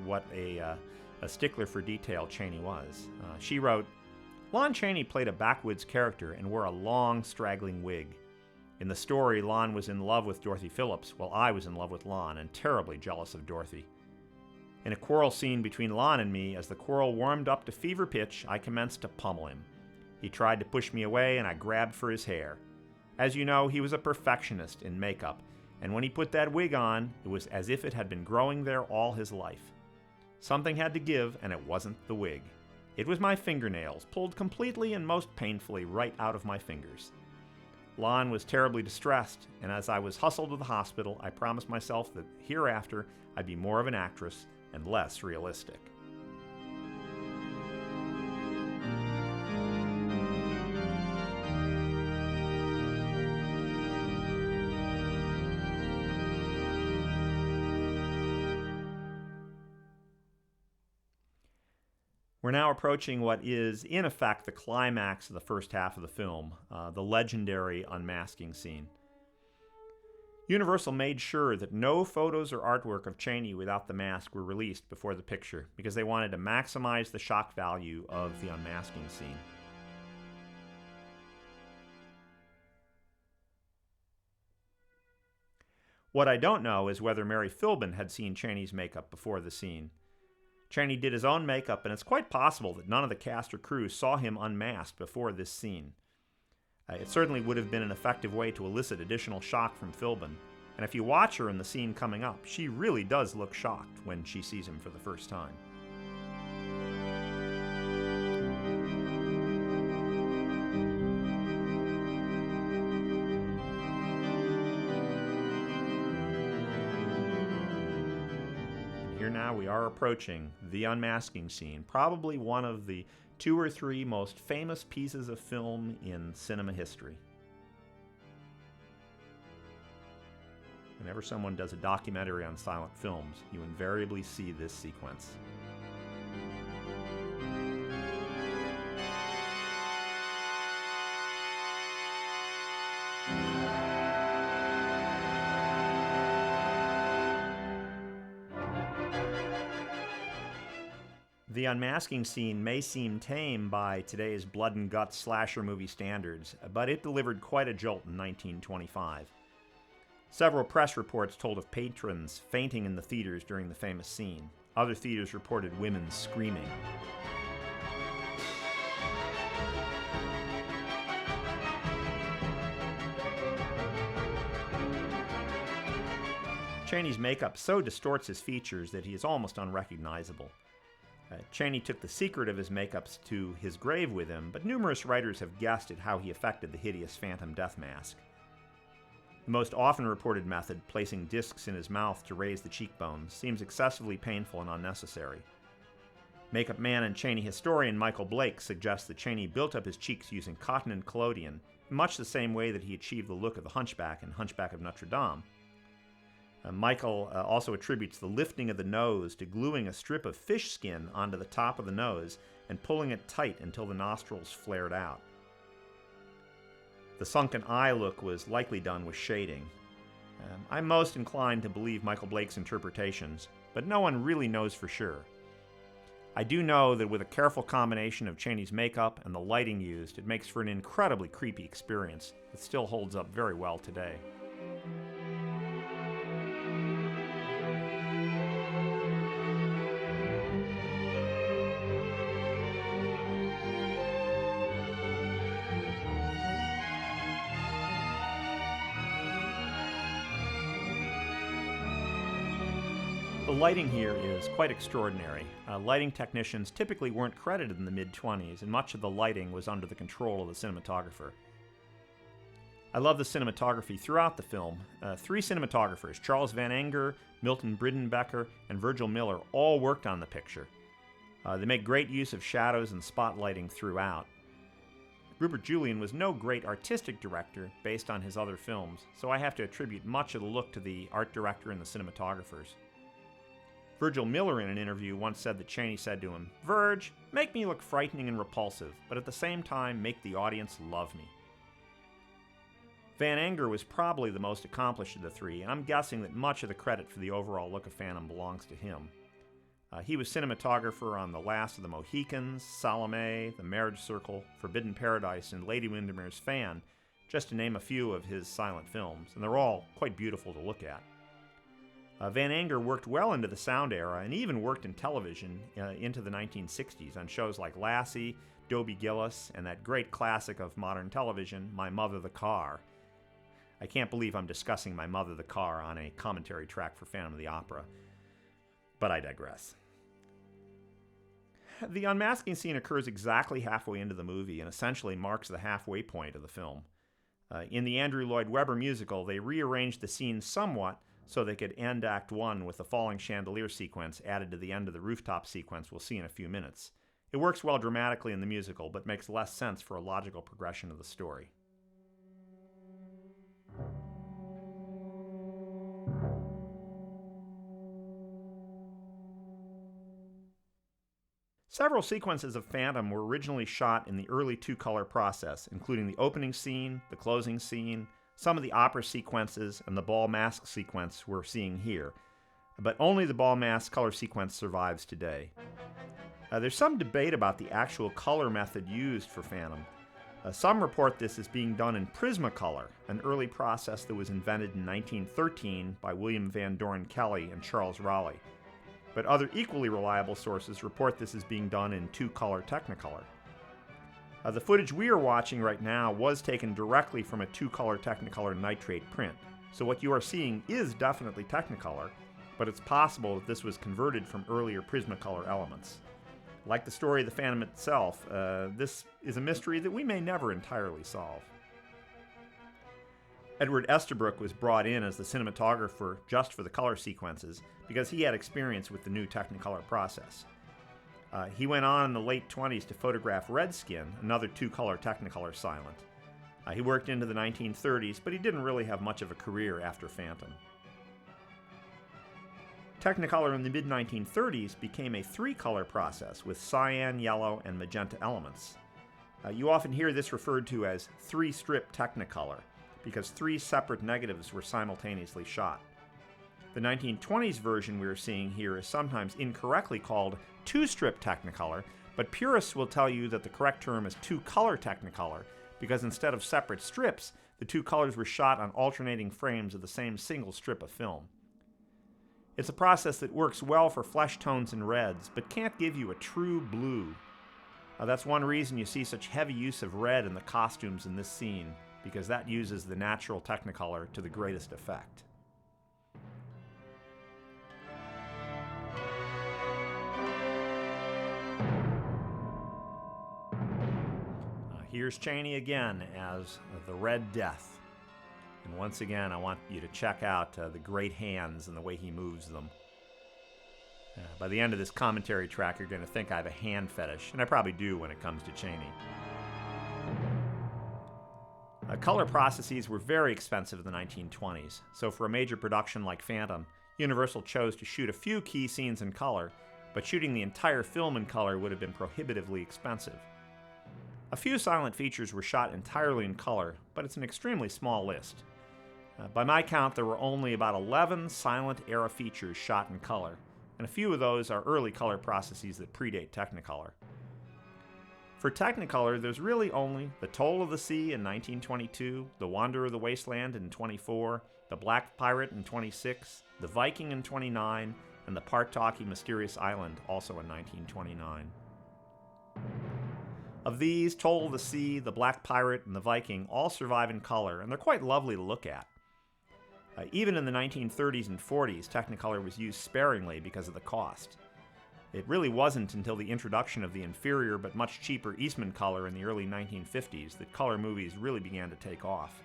what a stickler for detail Chaney was. She wrote, "Lon Chaney played a backwoods character and wore a long, straggling wig. In the story, Lon was in love with Dorothy Phillips, while I was in love with Lon and terribly jealous of Dorothy. In a quarrel scene between Lon and me, as the quarrel warmed up to fever pitch, I commenced to pummel him. He tried to push me away, and I grabbed for his hair. As you know, he was a perfectionist in makeup, and when he put that wig on, it was as if it had been growing there all his life. Something had to give, and it wasn't the wig. It was my fingernails, pulled completely and most painfully right out of my fingers. Lon was terribly distressed, and as I was hustled to the hospital, I promised myself that hereafter I'd be more of an actress and less realistic." We're now approaching what is, in effect, the climax of the first half of the film, the legendary unmasking scene. Universal made sure that no photos or artwork of Chaney without the mask were released before the picture because they wanted to maximize the shock value of the unmasking scene. What I don't know is whether Mary Philbin had seen Chaney's makeup before the scene. Chaney did his own makeup, and it's quite possible that none of the cast or crew saw him unmasked before this scene. It certainly would have been an effective way to elicit additional shock from Philbin, And if you watch her in the scene coming up, she really does look shocked when she sees him for the first time. Here now we are approaching the unmasking scene, probably one of the 2 or 3 most famous pieces of film in cinema history. Whenever someone does a documentary on silent films, you invariably see this sequence. The unmasking scene may seem tame by today's blood and guts slasher movie standards, but it delivered quite a jolt in 1925. Several press reports told of patrons fainting in the theaters during the famous scene. Other theaters reported women screaming. Chaney's makeup so distorts his features that he is almost unrecognizable. Chaney took the secret of his makeups to his grave with him, but numerous writers have guessed at how he affected the hideous phantom death mask. The most often reported method, placing discs in his mouth to raise the cheekbones, seems excessively painful and unnecessary. Makeup man and Chaney historian Michael Blake suggests that Chaney built up his cheeks using cotton and collodion, in much the same way that he achieved the look of the Hunchback in Hunchback of Notre Dame. Michael also attributes the lifting of the nose to gluing a strip of fish skin onto the top of the nose and pulling it tight until the nostrils flared out. The sunken eye look was likely done with shading. I'm most inclined to believe Michael Blake's interpretations, but no one really knows for sure. I do know that with a careful combination of Chaney's makeup and the lighting used, it makes for an incredibly creepy experience that still holds up very well today. The lighting here is quite extraordinary. Lighting technicians typically weren't credited in the mid-20s, and much of the lighting was under the control of the cinematographer. I love the cinematography throughout the film. 3 cinematographers, Charles Van Enger, Milton Bridenbecker, and Virgil Miller, all worked on the picture. They make great use of shadows and spotlighting throughout. Rupert Julian was no great artistic director based on his other films, so I have to attribute much of the look to the art director and the cinematographers. Virgil Miller in an interview once said that Chaney said to him, "Virg, make me look frightening and repulsive, but at the same time make the audience love me." Van Enger was probably the most accomplished of the 3, and I'm guessing that much of the credit for the overall look of Phantom belongs to him. He was cinematographer on The Last of the Mohicans, Salome, The Marriage Circle, Forbidden Paradise, and Lady Windermere's Fan, just to name a few of his silent films, and they're all quite beautiful to look at. Van Enger worked well into the sound era and even worked in television into the 1960s on shows like Lassie, Dobie Gillis, and that great classic of modern television, My Mother the Car. I can't believe I'm discussing My Mother the Car on a commentary track for Phantom of the Opera, but I digress. The unmasking scene occurs exactly halfway into the movie and essentially marks the halfway point of the film. In the Andrew Lloyd Webber musical, they rearranged the scene somewhat so they could end Act 1 with the falling chandelier sequence added to the end of the rooftop sequence we'll see in a few minutes. It works well dramatically in the musical, but makes less sense for a logical progression of the story. Several sequences of Phantom were originally shot in the early 2-color process, including the opening scene, the closing scene, some of the opera sequences, and the ball mask sequence we're seeing here. But only the ball mask color sequence survives today. There's some debate about the actual color method used for Phantom. Some report this as being done in Prismacolor, an early process that was invented in 1913 by William Van Doren Kelly and Charles Raleigh. But other equally reliable sources report this as being done in 2-color Technicolor. The footage we are watching right now was taken directly from a 2-color Technicolor nitrate print. So what you are seeing is definitely Technicolor, but it's possible that this was converted from earlier Prismacolor elements. Like the story of the Phantom itself, this is a mystery that we may never entirely solve. Edward Estabrook was brought in as the cinematographer just for the color sequences because he had experience with the new Technicolor process. He went on in the late 20s to photograph Redskin, another two-color Technicolor silent. He worked into the 1930s, but he didn't really have much of a career after Phantom. Technicolor in the mid-1930s became a three-color process with cyan, yellow, and magenta elements. You often hear this referred to as three-strip Technicolor, because three separate negatives were simultaneously shot. The 1920s version we are seeing here is sometimes incorrectly called two-strip Technicolor, but purists will tell you that the correct term is two-color Technicolor, because instead of separate strips, the two colors were shot on alternating frames of the same single strip of film. It's a process that works well for flesh tones and reds, but can't give you a true blue. That's one reason you see such heavy use of red in the costumes in this scene, because that uses the natural Technicolor to the greatest effect. Here's Chaney again as the Red Death. And once again, I want you to check out the great hands and the way he moves them. By the end of this commentary track, you're going to think I have a hand fetish, and I probably do when it comes to Chaney. Color processes were very expensive in the 1920s, so for a major production like Phantom, Universal chose to shoot a few key scenes in color, but shooting the entire film in color would have been prohibitively expensive. A few silent features were shot entirely in color, but it's an extremely small list. By my count, there were only about 11 silent-era features shot in color, and a few of those are early color processes that predate Technicolor. For Technicolor, there's really only The Toll of the Sea in 1922, The Wanderer of the Wasteland in 24, The Black Pirate in 26, The Viking in 29, and The Part-Talkie Mysterious Island also in 1929. Of these, Toll of the Sea, The Black Pirate, and The Viking all survive in color, and they're quite lovely to look at. Even in the 1930s and 40s, Technicolor was used sparingly because of the cost. It really wasn't until the introduction of the inferior but much cheaper Eastman color in the early 1950s that color movies really began to take off.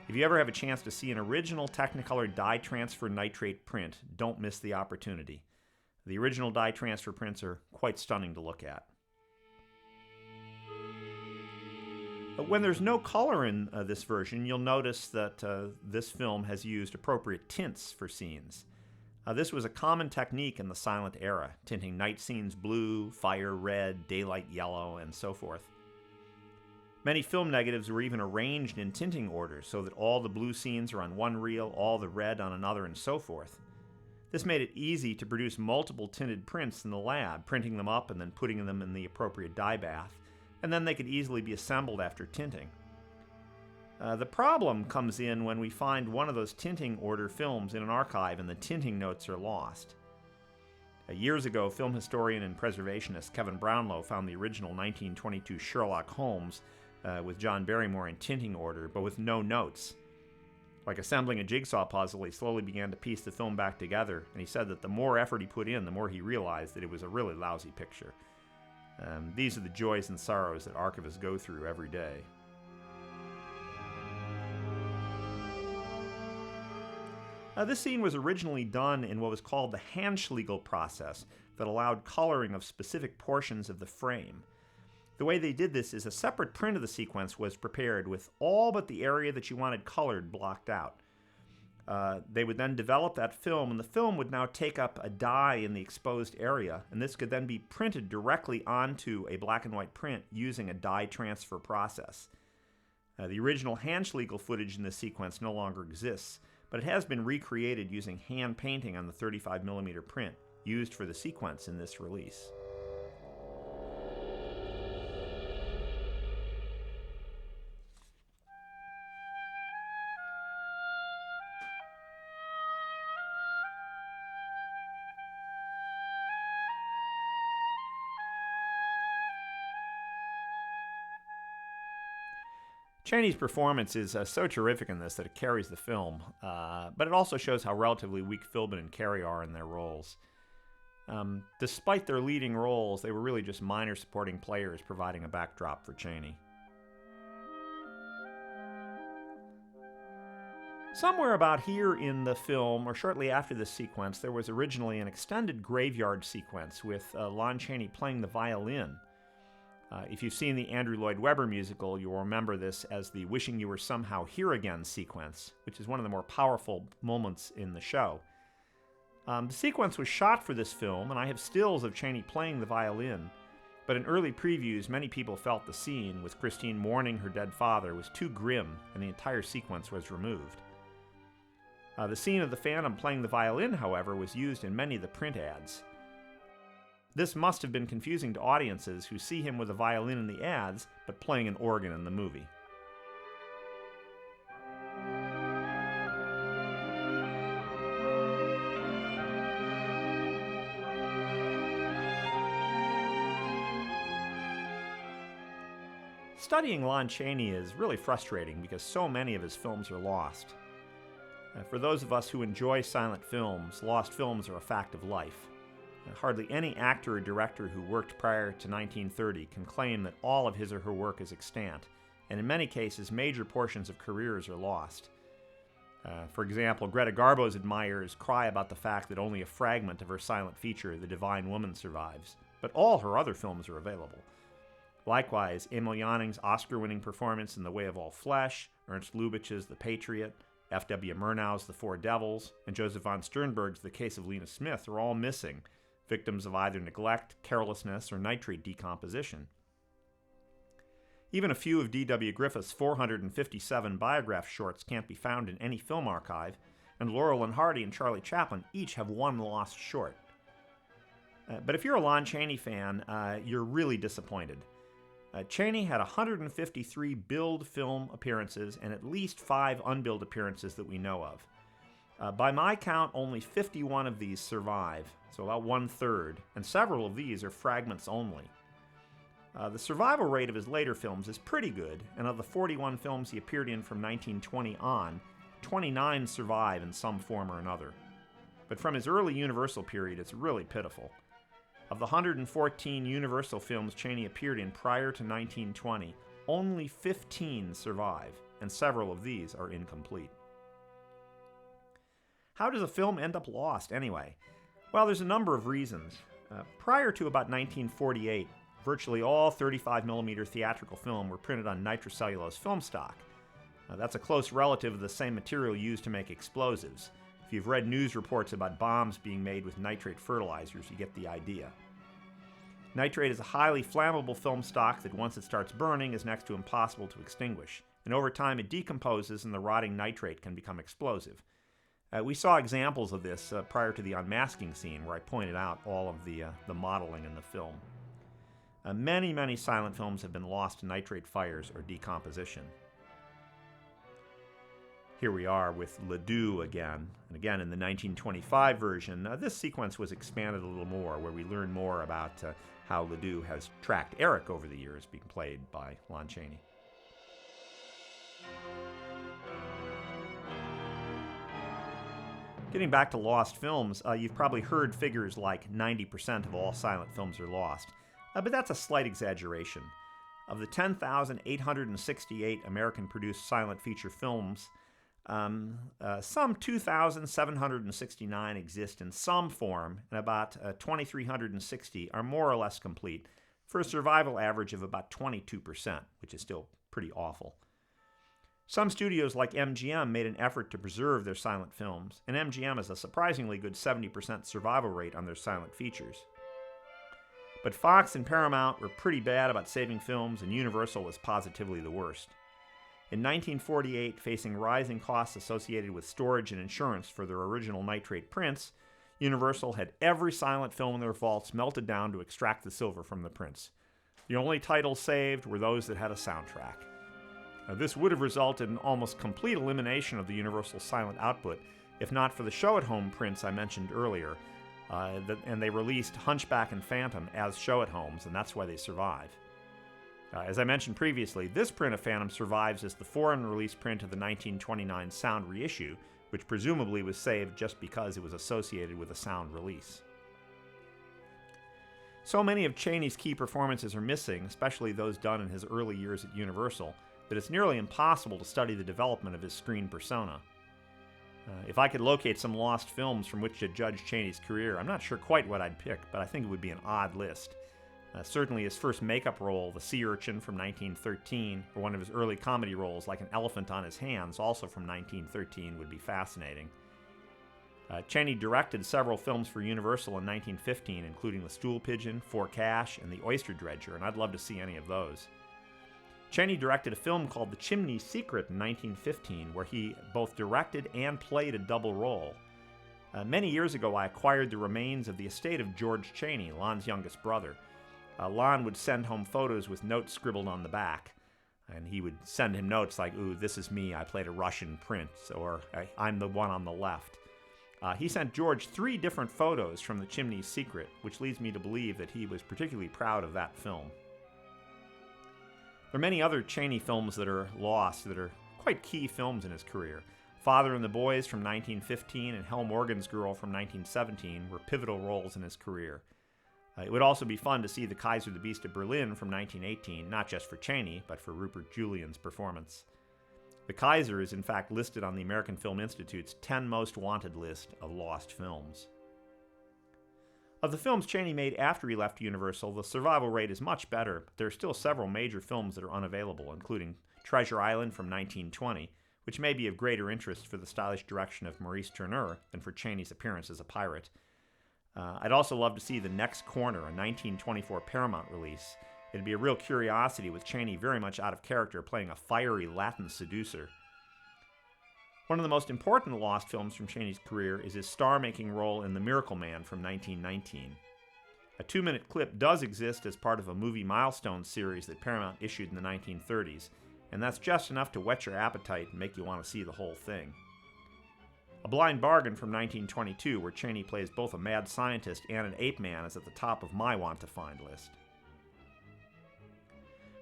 If you ever have a chance to see an original Technicolor dye transfer nitrate print, don't miss the opportunity. The original dye transfer prints are quite stunning to look at. When there's no color in this version, you'll notice that this film has used appropriate tints for scenes. This was a common technique in the silent era, tinting night scenes blue, fire red, daylight yellow, and so forth. Many film negatives were even arranged in tinting order so that all the blue scenes are on one reel, all the red on another, and so forth. This made it easy to produce multiple tinted prints in the lab, printing them up and then putting them in the appropriate dye bath, and then they could easily be assembled after tinting. The problem comes in when we find one of those tinting order films in an archive and the tinting notes are lost. Years ago, film historian and preservationist Kevin Brownlow found the original 1922 Sherlock Holmes with John Barrymore in tinting order, but with no notes. Like assembling a jigsaw puzzle, he slowly began to piece the film back together, and he said that the more effort he put in, the more he realized that it was a really lousy picture. These are the joys and sorrows that archivists go through every day. This scene was originally done in what was called the Handschlegel process that allowed coloring of specific portions of the frame. The way they did this is a separate print of the sequence was prepared with all but the area that you wanted colored blocked out. They would then develop that film, and the film would now take up a dye in the exposed area, and this could then be printed directly onto a black and white print using a dye transfer process. The original Handschlegel footage in this sequence no longer exists, but it has been recreated using hand painting on the 35mm print used for the sequence in this release. Chaney's performance is so terrific in this that it carries the film, but it also shows how relatively weak Philbin and Carey are in their roles. Despite their leading roles, they were really just minor supporting players providing a backdrop for Chaney. Somewhere about here in the film, or shortly after this sequence, there was originally an extended graveyard sequence with Lon Chaney playing the violin. If you've seen the Andrew Lloyd Webber musical, you'll remember this as the Wishing You Were Somehow Here Again sequence, which is one of the more powerful moments in the show. The sequence was shot for this film, and I have stills of Chaney playing the violin, but in early previews, many people felt the scene, with Christine mourning her dead father, was too grim, and the entire sequence was removed. The scene of the Phantom playing the violin, however, was used in many of the print ads. This must have been confusing to audiences who see him with a violin in the ads, but playing an organ in the movie. Studying Lon Chaney is really frustrating because so many of his films are lost. For those of us who enjoy silent films, lost films are a fact of life. Hardly any actor or director who worked prior to 1930 can claim that all of his or her work is extant, and in many cases, major portions of careers are lost. For example, Greta Garbo's admirers cry about the fact that only a fragment of her silent feature, The Divine Woman, survives, but all her other films are available. Likewise, Emil Janning's Oscar-winning performance in The Way of All Flesh, Ernst Lubitsch's The Patriot, F.W. Murnau's The Four Devils, and Joseph von Sternberg's The Case of Lena Smith are all missing, victims of either neglect, carelessness, or nitrate decomposition. Even a few of D.W. Griffith's 457 biograph shorts can't be found in any film archive, and Laurel and Hardy and Charlie Chaplin each have one lost short. But if you're a Lon Chaney fan, you're really disappointed. Chaney had 153 billed film appearances and at least 5 unbilled appearances that we know of. By my count, only 51 of these survive, so about 1/3, and several of these are fragments only. The survival rate of his later films is pretty good, and of the 41 films he appeared in from 1920 on, 29 survive in some form or another. But from his early Universal period, it's really pitiful. Of the 114 Universal films Chaney appeared in prior to 1920, only 15 survive, and several of these are incomplete. How does a film end up lost, anyway? Well, there's a number of reasons. Prior to about 1948, virtually all 35mm theatrical film were printed on nitrocellulose film stock. That's a close relative of the same material used to make explosives. If you've read news reports about bombs being made with nitrate fertilizers, you get the idea. Nitrate is a highly flammable film stock that once it starts burning is next to impossible to extinguish, and over time it decomposes and the rotting nitrate can become explosive. We saw examples of this prior to the unmasking scene where I pointed out all of the modeling in the film. Many silent films have been lost to nitrate fires or decomposition. Here we are with Ledoux again. And again, in the 1925 version, this sequence was expanded a little more, where we learn more about how Ledoux has tracked Eric over the years, being played by Lon Chaney. Getting back to lost films, you've probably heard figures like 90% of all silent films are lost, but that's a slight exaggeration. Of the 10,868 American-produced silent feature films, some 2,769 exist in some form, and about 2,360 are more or less complete, for a survival average of about 22%, which is still pretty awful. Some studios like MGM made an effort to preserve their silent films, and MGM has a surprisingly good 70% survival rate on their silent features. But Fox and Paramount were pretty bad about saving films, and Universal was positively the worst. In 1948, facing rising costs associated with storage and insurance for their original nitrate prints, Universal had every silent film in their vaults melted down to extract the silver from the prints. The only titles saved were those that had a soundtrack. This would have resulted in almost complete elimination of the Universal silent output, if not for the show-at-home prints I mentioned earlier, and they released Hunchback and Phantom as show-at-homes, and that's why they survive. As I mentioned previously, this print of Phantom survives as the foreign release print of the 1929 Sound reissue, which presumably was saved just because it was associated with a Sound release. So many of Chaney's key performances are missing, especially those done in his early years at Universal, that it's nearly impossible to study the development of his screen persona. If I could locate some lost films from which to judge Chaney's career, I'm not sure quite what I'd pick, but I think it would be an odd list. Certainly his first makeup role, the sea urchin from 1913, or one of his early comedy roles like an elephant on his hands, also from 1913, would be fascinating. Chaney directed several films for Universal in 1915, including The Stool Pigeon, For Cash, and The Oyster Dredger, and I'd love to see any of those. Chaney directed a film called The Chimney Secret in 1915, where he both directed and played a double role. Many years ago, I acquired the remains of the estate of George Chaney, Lon's youngest brother. Lon would send home photos with notes scribbled on the back, and he would send him notes like, "Ooh, this is me, I played a Russian prince," or "I'm the one on the left." He sent George 3 different photos from The Chimney Secret, which leads me to believe that he was particularly proud of that film. There are many other Chaney films that are lost that are quite key films in his career. Father and the Boys from 1915 and Hell Morgan's Girl from 1917 were pivotal roles in his career. It would also be fun to see The Kaiser the Beast of Berlin from 1918, not just for Chaney, but for Rupert Julian's performance. The Kaiser is in fact listed on the American Film Institute's 10 Most Wanted list of lost films. Of the films Chaney made after he left Universal, the survival rate is much better, but there are still several major films that are unavailable, including Treasure Island from 1920, which may be of greater interest for the stylish direction of Maurice Tourneur than for Chaney's appearance as a pirate. I'd also love to see The Next Corner, a 1924 Paramount release. It'd be a real curiosity with Chaney very much out of character playing a fiery Latin seducer. One of the most important lost films from Chaney's career is his star-making role in The Miracle Man from 1919. A 2-minute clip does exist as part of a movie milestone series that Paramount issued in the 1930s, and that's just enough to whet your appetite and make you want to see the whole thing. A Blind Bargain from 1922, where Chaney plays both a mad scientist and an ape man, is at the top of my want-to-find list.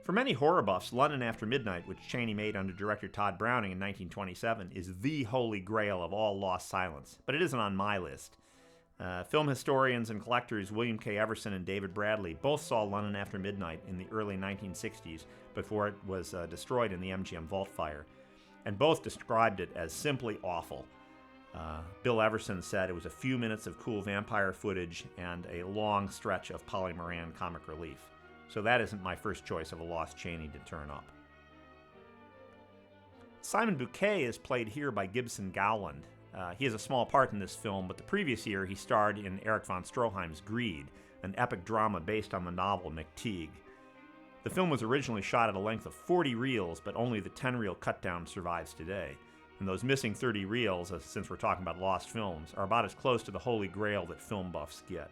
For many horror buffs, London After Midnight, which Chaney made under director Todd Browning in 1927, is the holy grail of all lost silence, but it isn't on my list. Film historians and collectors William K. Everson and David Bradley both saw London After Midnight in the early 1960s before it was destroyed in the MGM Vault fire, and both described it as simply awful. Bill Everson said it was a few minutes of cool vampire footage and a long stretch of Polly Moran comic relief. So that isn't my first choice of a lost Chaney to turn up. Simon Bouquet is played here by Gibson Gowland. He has a small part in this film, but the previous year he starred in Erich von Stroheim's Greed, an epic drama based on the novel McTeague. The film was originally shot at a length of 40 reels, but only the 10-reel cutdown survives today. And those missing 30 reels, since we're talking about lost films, are about as close to the holy grail that film buffs get.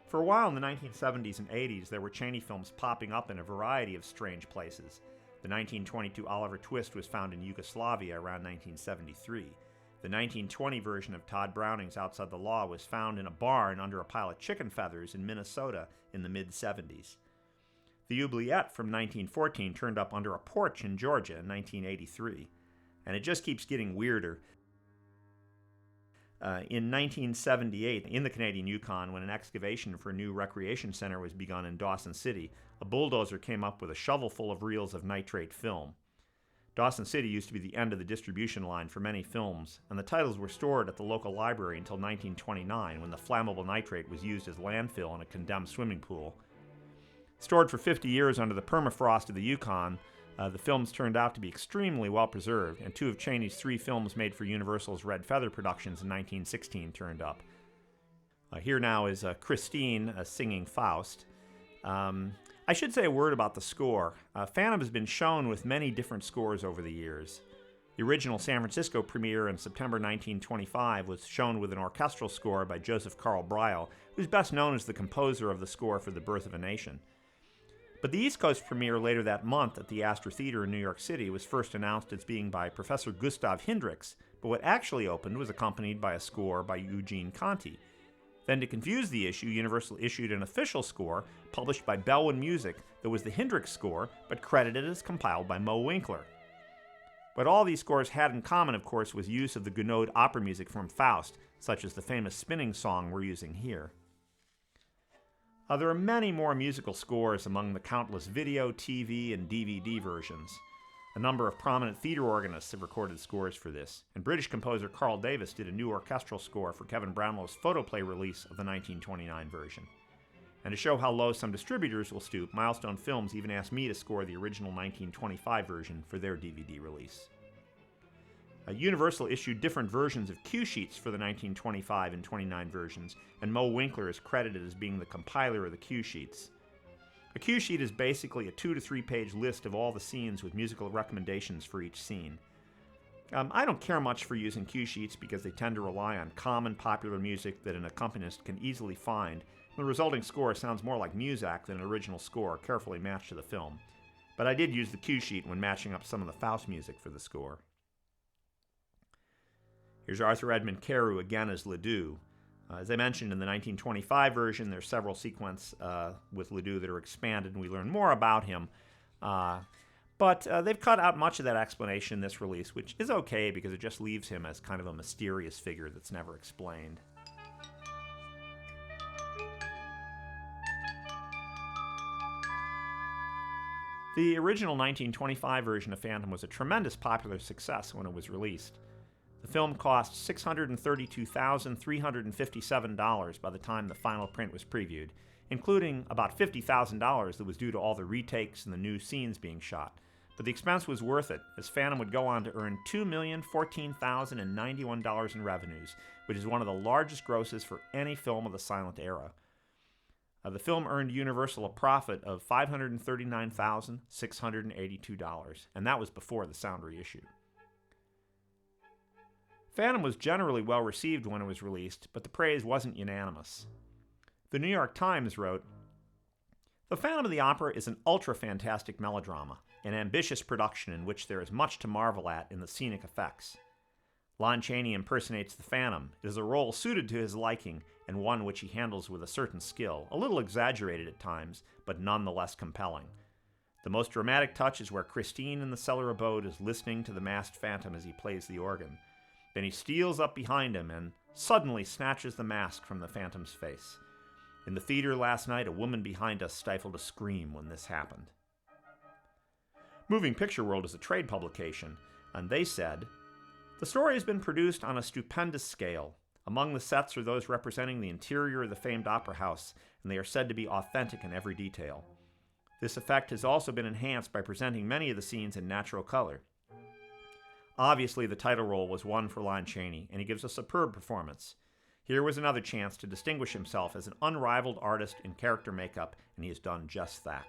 For a while in the 1970s and 80s, there were Chaney films popping up in a variety of strange places. The 1922 Oliver Twist was found in Yugoslavia around 1973. The 1920 version of Todd Browning's Outside the Law was found in a barn under a pile of chicken feathers in Minnesota in the mid-70s. The Oubliette from 1914 turned up under a porch in Georgia in 1983. And it just keeps getting weirder. In 1978, in the Canadian Yukon, when an excavation for a new recreation center was begun in Dawson City, a bulldozer came up with a shovel full of reels of nitrate film. Dawson City used to be the end of the distribution line for many films, and the titles were stored at the local library until 1929, when the flammable nitrate was used as landfill in a condemned swimming pool. Stored for 50 years under the permafrost of the Yukon, the films turned out to be extremely well preserved, and 2 of Chaney's 3 films made for Universal's Red Feather Productions in 1916 turned up. Here now is Christine singing Faust. I should say a word about the score. Phantom has been shown with many different scores over the years. The original San Francisco premiere in September 1925 was shown with an orchestral score by Joseph Carl Breil, who's best known as the composer of the score for The Birth of a Nation. But the East Coast premiere later that month at the Astor Theater in New York City was first announced as being by Professor Gustav Hindricks, but what actually opened was accompanied by a score by Eugene Conti. Then, to confuse the issue, Universal issued an official score published by Bellwood Music that was the Hendrix score, but credited as compiled by Mo Winkler. What all these scores had in common, of course, was use of the Gounod opera music from Faust, such as the famous spinning song we're using here. There are many more musical scores among the countless video, TV, and DVD versions. A number of prominent theater organists have recorded scores for this, and British composer Carl Davis did a new orchestral score for Kevin Brownlow's photoplay release of the 1929 version. And to show how low some distributors will stoop, Milestone Films even asked me to score the original 1925 version for their DVD release. Universal issued different versions of cue sheets for the 1925 and 29 versions, and Mo Winkler is credited as being the compiler of the cue sheets. A cue sheet is basically a 2 to 3 page list of all the scenes with musical recommendations for each scene. I don't care much for using cue sheets because they tend to rely on common popular music that an accompanist can easily find. The resulting score sounds more like Muzak than an original score carefully matched to the film. But I did use the cue sheet when matching up some of the Faust music for the score. Here's Arthur Edmund Carew again as Ledoux. As I mentioned, in the 1925 version, there's several sequences with Ledoux that are expanded, and we learn more about him. But they've cut out much of that explanation in this release, which is okay because it just leaves him as kind of a mysterious figure that's never explained. The original 1925 version of Phantom was a tremendous popular success when it was released. The film cost $632,357 by the time the final print was previewed, including about $50,000 that was due to all the retakes and the new scenes being shot. But the expense was worth it, as Phantom would go on to earn $2,014,091 in revenues, which is one of the largest grosses for any film of the silent era. The film earned Universal a profit of $539,682, and that was before the sound reissue. Phantom was generally well received when it was released, but the praise wasn't unanimous. The New York Times wrote, "The Phantom of the Opera is an ultra-fantastic melodrama, an ambitious production in which there is much to marvel at in the scenic effects. Lon Chaney impersonates the Phantom. It is a role suited to his liking, and one which he handles with a certain skill, a little exaggerated at times, but none the less compelling. The most dramatic touch is where Christine in the cellar abode is listening to the masked Phantom as he plays the organ. Then he steals up behind him and suddenly snatches the mask from the Phantom's face. In the theater last night, a woman behind us stifled a scream when this happened." Moving Picture World is a trade publication, and they said, "The story has been produced on a stupendous scale. Among the sets are those representing the interior of the famed opera house, and they are said to be authentic in every detail. This effect has also been enhanced by presenting many of the scenes in natural color. Obviously, the title role was one for Lon Chaney, and he gives a superb performance. Here was another chance to distinguish himself as an unrivaled artist in character makeup, and he has done just that."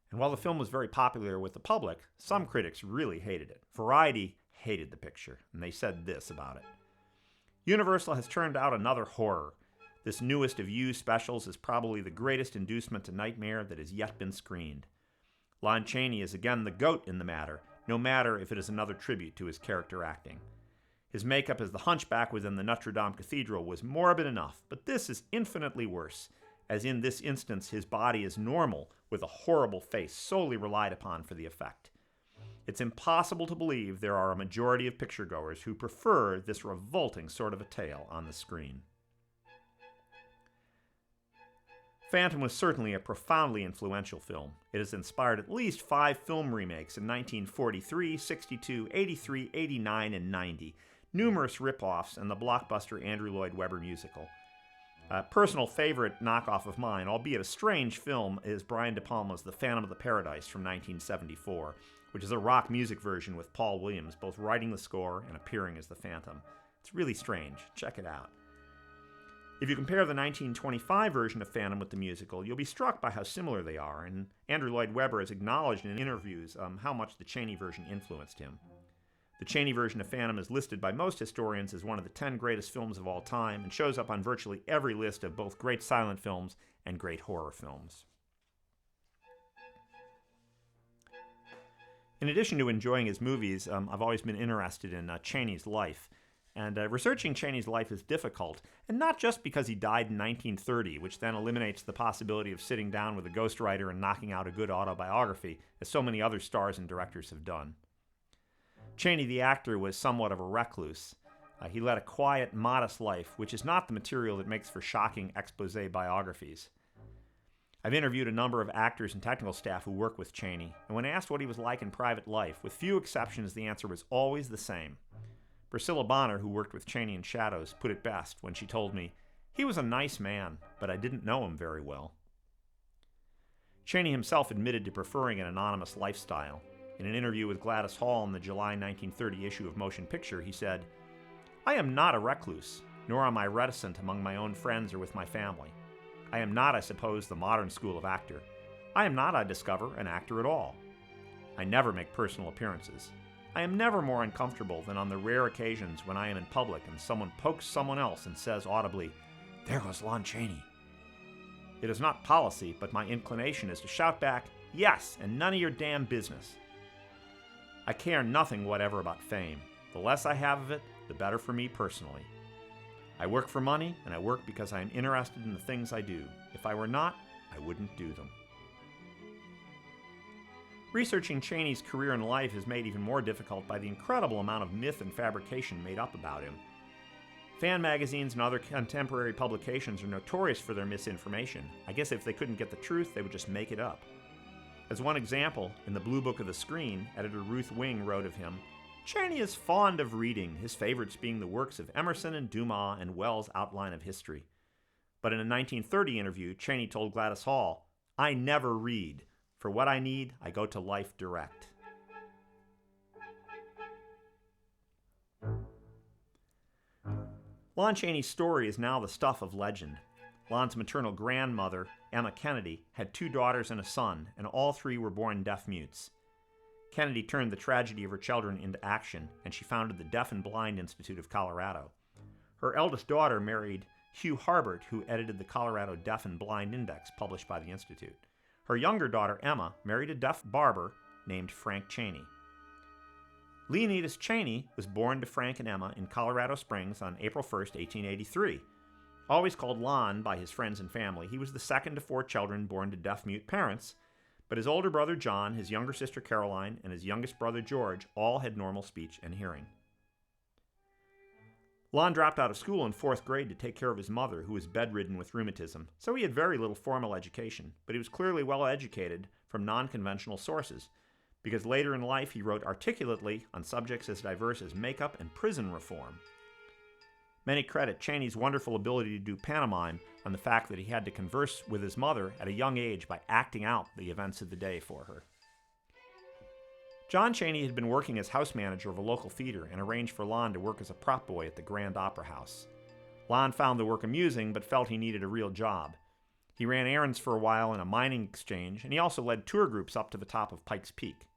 And while the film was very popular with the public, some critics really hated it. Variety hated the picture, and they said this about it: "Universal has turned out another horror. This newest of U specials is probably the greatest inducement to nightmare that has yet been screened. Lon Chaney is again the goat in the matter, no matter if it is another tribute to his character acting. His makeup as the hunchback within the Notre Dame Cathedral was morbid enough, but this is infinitely worse, as in this instance his body is normal with a horrible face solely relied upon for the effect. It's impossible to believe there are a majority of picturegoers who prefer this revolting sort of a tale on the screen." Phantom was certainly a profoundly influential film. It has inspired at least 5 film remakes in 1943, 62, 83, 89, and 90, numerous rip-offs, and the blockbuster Andrew Lloyd Webber musical. A personal favorite knockoff of mine, albeit a strange film, is Brian De Palma's The Phantom of the Paradise from 1974, which is a rock music version with Paul Williams both writing the score and appearing as the Phantom. It's really strange. Check it out. If you compare the 1925 version of Phantom with the musical, you'll be struck by how similar they are, and Andrew Lloyd Webber has acknowledged in interviews how much the Chaney version influenced him. The Chaney version of Phantom is listed by most historians as one of the 10 greatest films of all time and shows up on virtually every list of both great silent films and great horror films. In addition to enjoying his movies, I've always been interested in Chaney's life. And researching Chaney's life is difficult, and not just because he died in 1930, which then eliminates the possibility of sitting down with a ghostwriter and knocking out a good autobiography, as so many other stars and directors have done. Chaney, the actor, was somewhat of a recluse. He led a quiet, modest life, which is not the material that makes for shocking exposé biographies. I've interviewed a number of actors and technical staff who work with Chaney, and when asked what he was like in private life, with few exceptions, the answer was always the same. Priscilla Bonner, who worked with Chaney in Shadows, put it best when she told me, "He was a nice man, but I didn't know him very well." Chaney himself admitted to preferring an anonymous lifestyle. In an interview with Gladys Hall in the July 1930 issue of Motion Picture, he said, "I am not a recluse, nor am I reticent among my own friends or with my family. I am not, I suppose, the modern school of actor. I am not, I discover, an actor at all. I never make personal appearances. I am never more uncomfortable than on the rare occasions when I am in public and someone pokes someone else and says audibly, 'There goes Lon Chaney.' It is not policy, but my inclination is to shout back, 'Yes, and none of your damn business.' I care nothing whatever about fame. The less I have of it, the better for me personally. I work for money, and I work because I am interested in the things I do. If I were not, I wouldn't do them." Researching Chaney's career and life is made even more difficult by the incredible amount of myth and fabrication made up about him. Fan magazines and other contemporary publications are notorious for their misinformation. I guess if they couldn't get the truth, they would just make it up. As one example, in the Blue Book of the Screen, editor Ruth Wing wrote of him, "Chaney is fond of reading, his favorites being the works of Emerson and Dumas and Wells' Outline of History." But in a 1930 interview, Chaney told Gladys Hall, "I never read. For what I need, I go to life direct." Lon Chaney's story is now the stuff of legend. Lon's maternal grandmother, Emma Kennedy, had 2 daughters and a son, and all 3 were born deaf-mutes. Kennedy turned the tragedy of her children into action, and she founded the Deaf and Blind Institute of Colorado. Her eldest daughter married Hugh Harbert, who edited the Colorado Deaf and Blind Index published by the Institute. Her younger daughter, Emma, married a deaf barber named Frank Chaney. Leonidas Chaney was born to Frank and Emma in Colorado Springs on April 1st, 1883. Always called Lon by his friends and family, he was the second of 4 children born to deaf-mute parents, but his older brother John, his younger sister Caroline, and his youngest brother George all had normal speech and hearing. Lon dropped out of school in 4th grade to take care of his mother, who was bedridden with rheumatism, so he had very little formal education, but he was clearly well educated from non-conventional sources, because later in life he wrote articulately on subjects as diverse as makeup and prison reform. Many credit Chaney's wonderful ability to do pantomime on the fact that he had to converse with his mother at a young age by acting out the events of the day for her. John Chaney had been working as house manager of a local theater and arranged for Lon to work as a prop boy at the Grand Opera House. Lon found the work amusing, but felt he needed a real job. He ran errands for a while in a mining exchange, and he also led tour groups up to the top of Pikes Peak.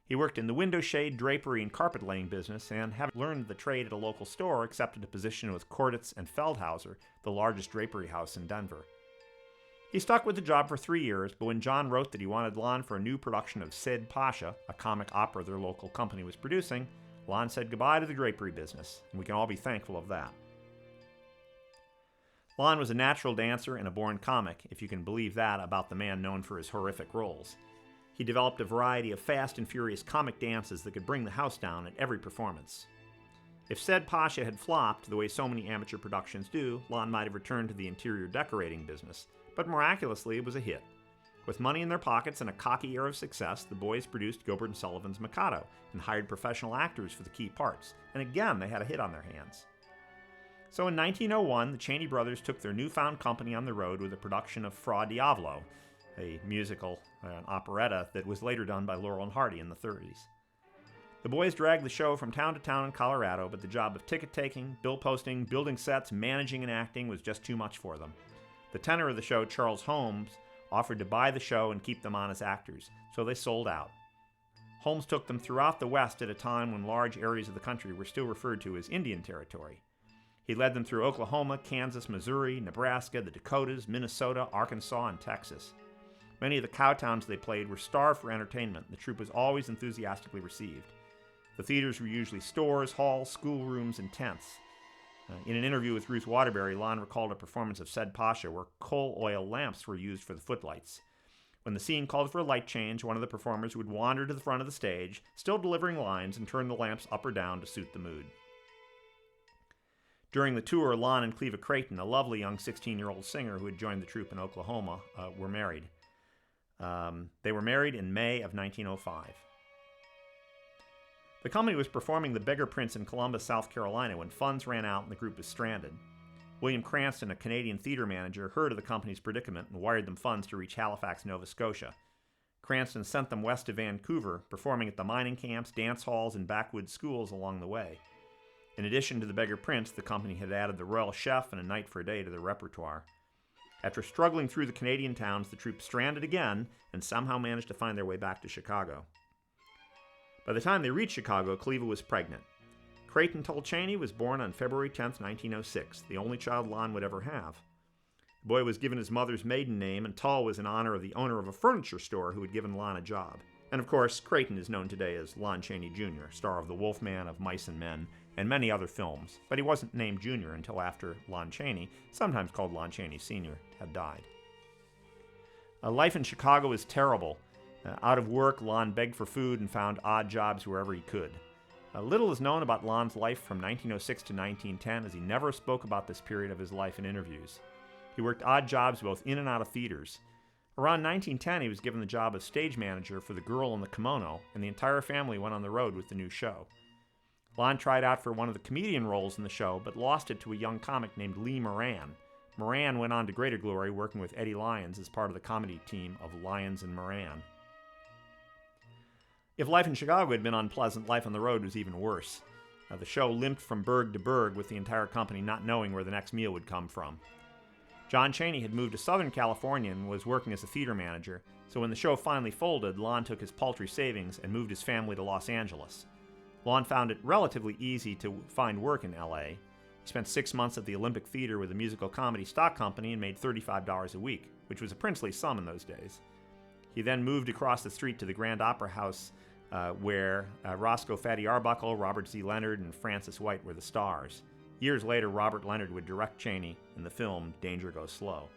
He worked in the window shade, drapery, and carpet laying business, and having learned the trade at a local store, accepted a position with Corditz and Feldhauser, the largest drapery house in Denver. He stuck with the job for 3 years, but when John wrote that he wanted Lon for a new production of Cid Pasha, a comic opera their local company was producing, Lon said goodbye to the drapery business, and we can all be thankful of that. Lon was a natural dancer and a born comic, if you can believe that about the man known for his horrific roles. He developed a variety of fast and furious comic dances that could bring the house down at every performance. If Cid Pasha had flopped, the way so many amateur productions do, Lon might have returned to the interior decorating business, but miraculously it was a hit. With money in their pockets and a cocky air of success, the boys produced Gilbert and Sullivan's Mikado and hired professional actors for the key parts, and again they had a hit on their hands. So in 1901, the Chaney brothers took their newfound company on the road with a production of Fra Diavolo, a musical, an operetta that was later done by Laurel and Hardy in the 30s. The boys dragged the show from town to town in Colorado, but the job of ticket-taking, bill posting, building sets, managing, and acting was just too much for them. The tenor of the show, Charles Holmes, offered to buy the show and keep them on as actors, so they sold out. Holmes took them throughout the West at a time when large areas of the country were still referred to as Indian Territory. He led them through Oklahoma, Kansas, Missouri, Nebraska, the Dakotas, Minnesota, Arkansas, and Texas. Many of the cow towns they played were starved for entertainment. The troupe was always enthusiastically received. The theaters were usually stores, halls, schoolrooms, and tents. In an interview with Ruth Waterbury, Lon recalled a performance of Said Pasha where coal oil lamps were used for the footlights. When the scene called for a light change, one of the performers would wander to the front of the stage, still delivering lines, and turn the lamps up or down to suit the mood. During the tour, Lon and Cleva Creighton, a lovely young 16-year-old singer who had joined the troupe in Oklahoma, were married. They were married in May of 1905. The company was performing The Beggar Prince in Columbus, South Carolina, when funds ran out and the group was stranded. William Cranston, a Canadian theater manager, heard of the company's predicament and wired them funds to reach Halifax, Nova Scotia. Cranston sent them west to Vancouver, performing at the mining camps, dance halls, and backwoods schools along the way. In addition to The Beggar Prince, the company had added The Royal Chef and A Night for a Day to their repertoire. After struggling through the Canadian towns, the troupe stranded again and somehow managed to find their way back to Chicago. By the time they reached Chicago, Cleva was pregnant. Creighton told Chaney was born on February 10, 1906, the only child Lon would ever have. The boy was given his mother's maiden name, and Tull was in honor of the owner of a furniture store who had given Lon a job. And of course, Creighton is known today as Lon Chaney Jr., star of The Wolfman, of Mice and Men, and many other films, but he wasn't named Jr. until after Lon Chaney, sometimes called Lon Chaney Sr., had died. Life in Chicago was terrible. Out of work, Lon begged for food and found odd jobs wherever he could. Little is known about Lon's life from 1906 to 1910, as he never spoke about this period of his life in interviews. He worked odd jobs both in and out of theaters. Around 1910, he was given the job of stage manager for The Girl in the Kimono, and the entire family went on the road with the new show. Lon tried out for one of the comedian roles in the show, but lost it to a young comic named Lee Moran. Moran went on to greater glory, working with Eddie Lyons as part of the comedy team of Lyons and Moran. If life in Chicago had been unpleasant, life on the road was even worse. The show limped from burg to burg, with the entire company not knowing where the next meal would come from. John Chaney had moved to Southern California and was working as a theater manager, so when the show finally folded, Lon took his paltry savings and moved his family to Los Angeles. Lon found it relatively easy to find work in L.A. He spent 6 months at the Olympic Theater with a musical comedy stock company and made $35 a week, which was a princely sum in those days. He then moved across the street to the Grand Opera House, where Roscoe Fatty Arbuckle, Robert Z. Leonard, and Francis White were the stars. Years later, Robert Leonard would direct Chaney in the film Danger Goes Slow.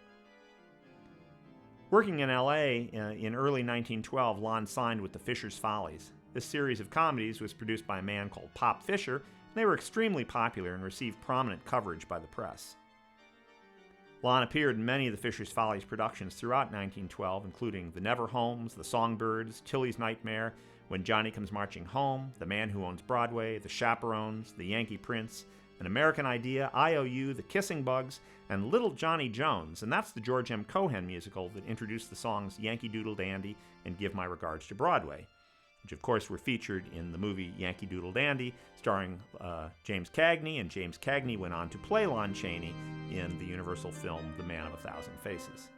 Working in L.A. In early 1912, Lon signed with the Fisher's Follies. This series of comedies was produced by a man called Pop Fisher, and they were extremely popular and received prominent coverage by the press. Lon appeared in many of the Fisher's Follies productions throughout 1912, including The Never Homes, The Songbirds, Tilly's Nightmare, When Johnny Comes Marching Home, The Man Who Owns Broadway, The Chaperones, The Yankee Prince, An American Idea, I.O.U., The Kissing Bugs, and Little Johnny Jones, and that's the George M. Cohan musical that introduced the songs Yankee Doodle Dandy and Give My Regards to Broadway, which of course were featured in the movie Yankee Doodle Dandy, starring James Cagney, and James Cagney went on to play Lon Chaney in the Universal film The Man of a Thousand Faces.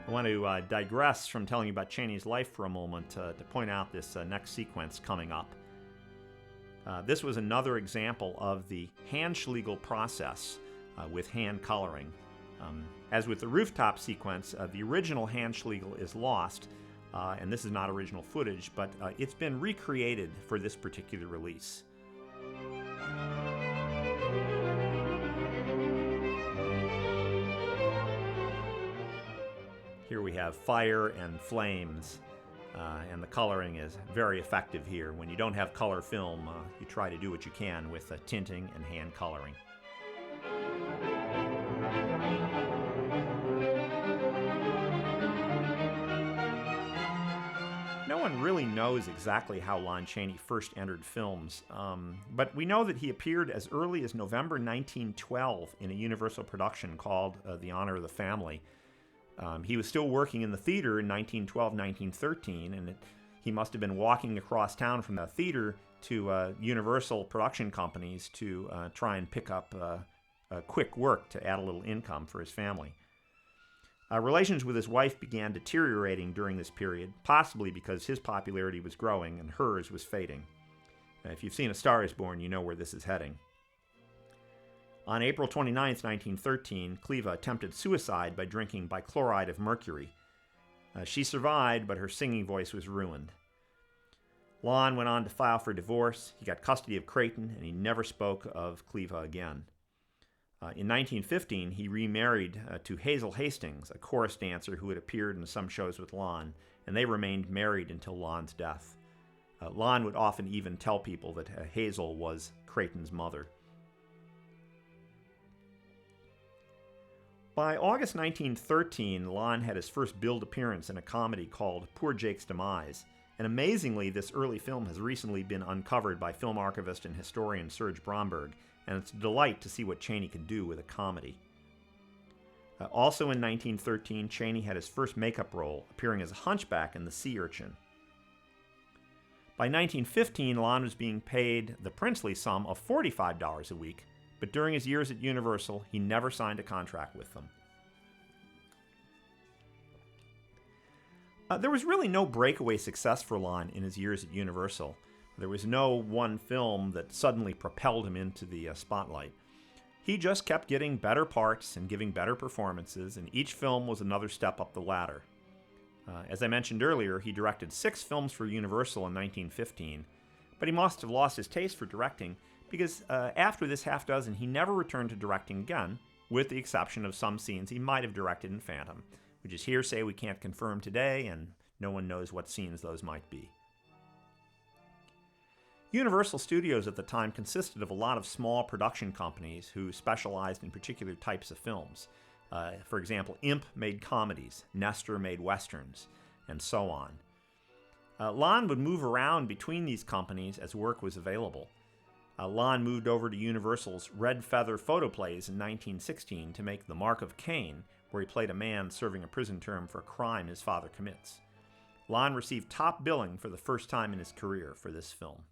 I want to digress from telling you about Chaney's life for a moment to point out this next sequence coming up. This was another example of the Handschlegel process with hand coloring. As with the rooftop sequence, the original Handschlegel is lost, and this is not original footage, but it's been recreated for this particular release. Here we have fire and flames, and the coloring is very effective here. When you don't have color film, you try to do what you can with tinting and hand coloring. No one really knows exactly how Lon Chaney first entered films, but we know that he appeared as early as November 1912 in a Universal production called The Honor of the Family. He was still working in the theater in 1912-1913, and he must have been walking across town from the theater to Universal production companies to try and pick up quick work to add a little income for his family. Relations with his wife began deteriorating during this period, possibly because his popularity was growing and hers was fading. If you've seen A Star is Born, you know where this is heading. On April 29, 1913, Cleva attempted suicide by drinking bichloride of mercury. She survived, but her singing voice was ruined. Lon went on to file for divorce. He got custody of Creighton, and he never spoke of Cleva again. In 1915, he remarried to Hazel Hastings, a chorus dancer who had appeared in some shows with Lon, and they remained married until Lon's death. Lon would often even tell people that Hazel was Creighton's mother. By August 1913, Lon had his first billed appearance in a comedy called Poor Jake's Demise, and amazingly, this early film has recently been uncovered by film archivist and historian Serge Bromberg, and it's a delight to see what Chaney could do with a comedy. Also in 1913, Chaney had his first makeup role, appearing as a hunchback in The Sea Urchin. By 1915, Lon was being paid the princely sum of $45 a week, but during his years at Universal, he never signed a contract with them. There was really no breakaway success for Lon in his years at Universal. There was no one film that suddenly propelled him into the spotlight. He just kept getting better parts and giving better performances, and each film was another step up the ladder. As I mentioned earlier, he directed 6 films for Universal in 1915, but he must have lost his taste for directing because after this half dozen, he never returned to directing again, with the exception of some scenes he might have directed in Phantom, which is hearsay we can't confirm today, and no one knows what scenes those might be. Universal Studios at the time consisted of a lot of small production companies who specialized in particular types of films. For example, Imp made comedies, Nestor made westerns, and so on. Lon would move around between these companies as work was available. Lon moved over to Universal's Red Feather Photoplays in 1916 to make The Mark of Cain, where he played a man serving a prison term for a crime his father commits. Lon received top billing for the first time in his career for this film.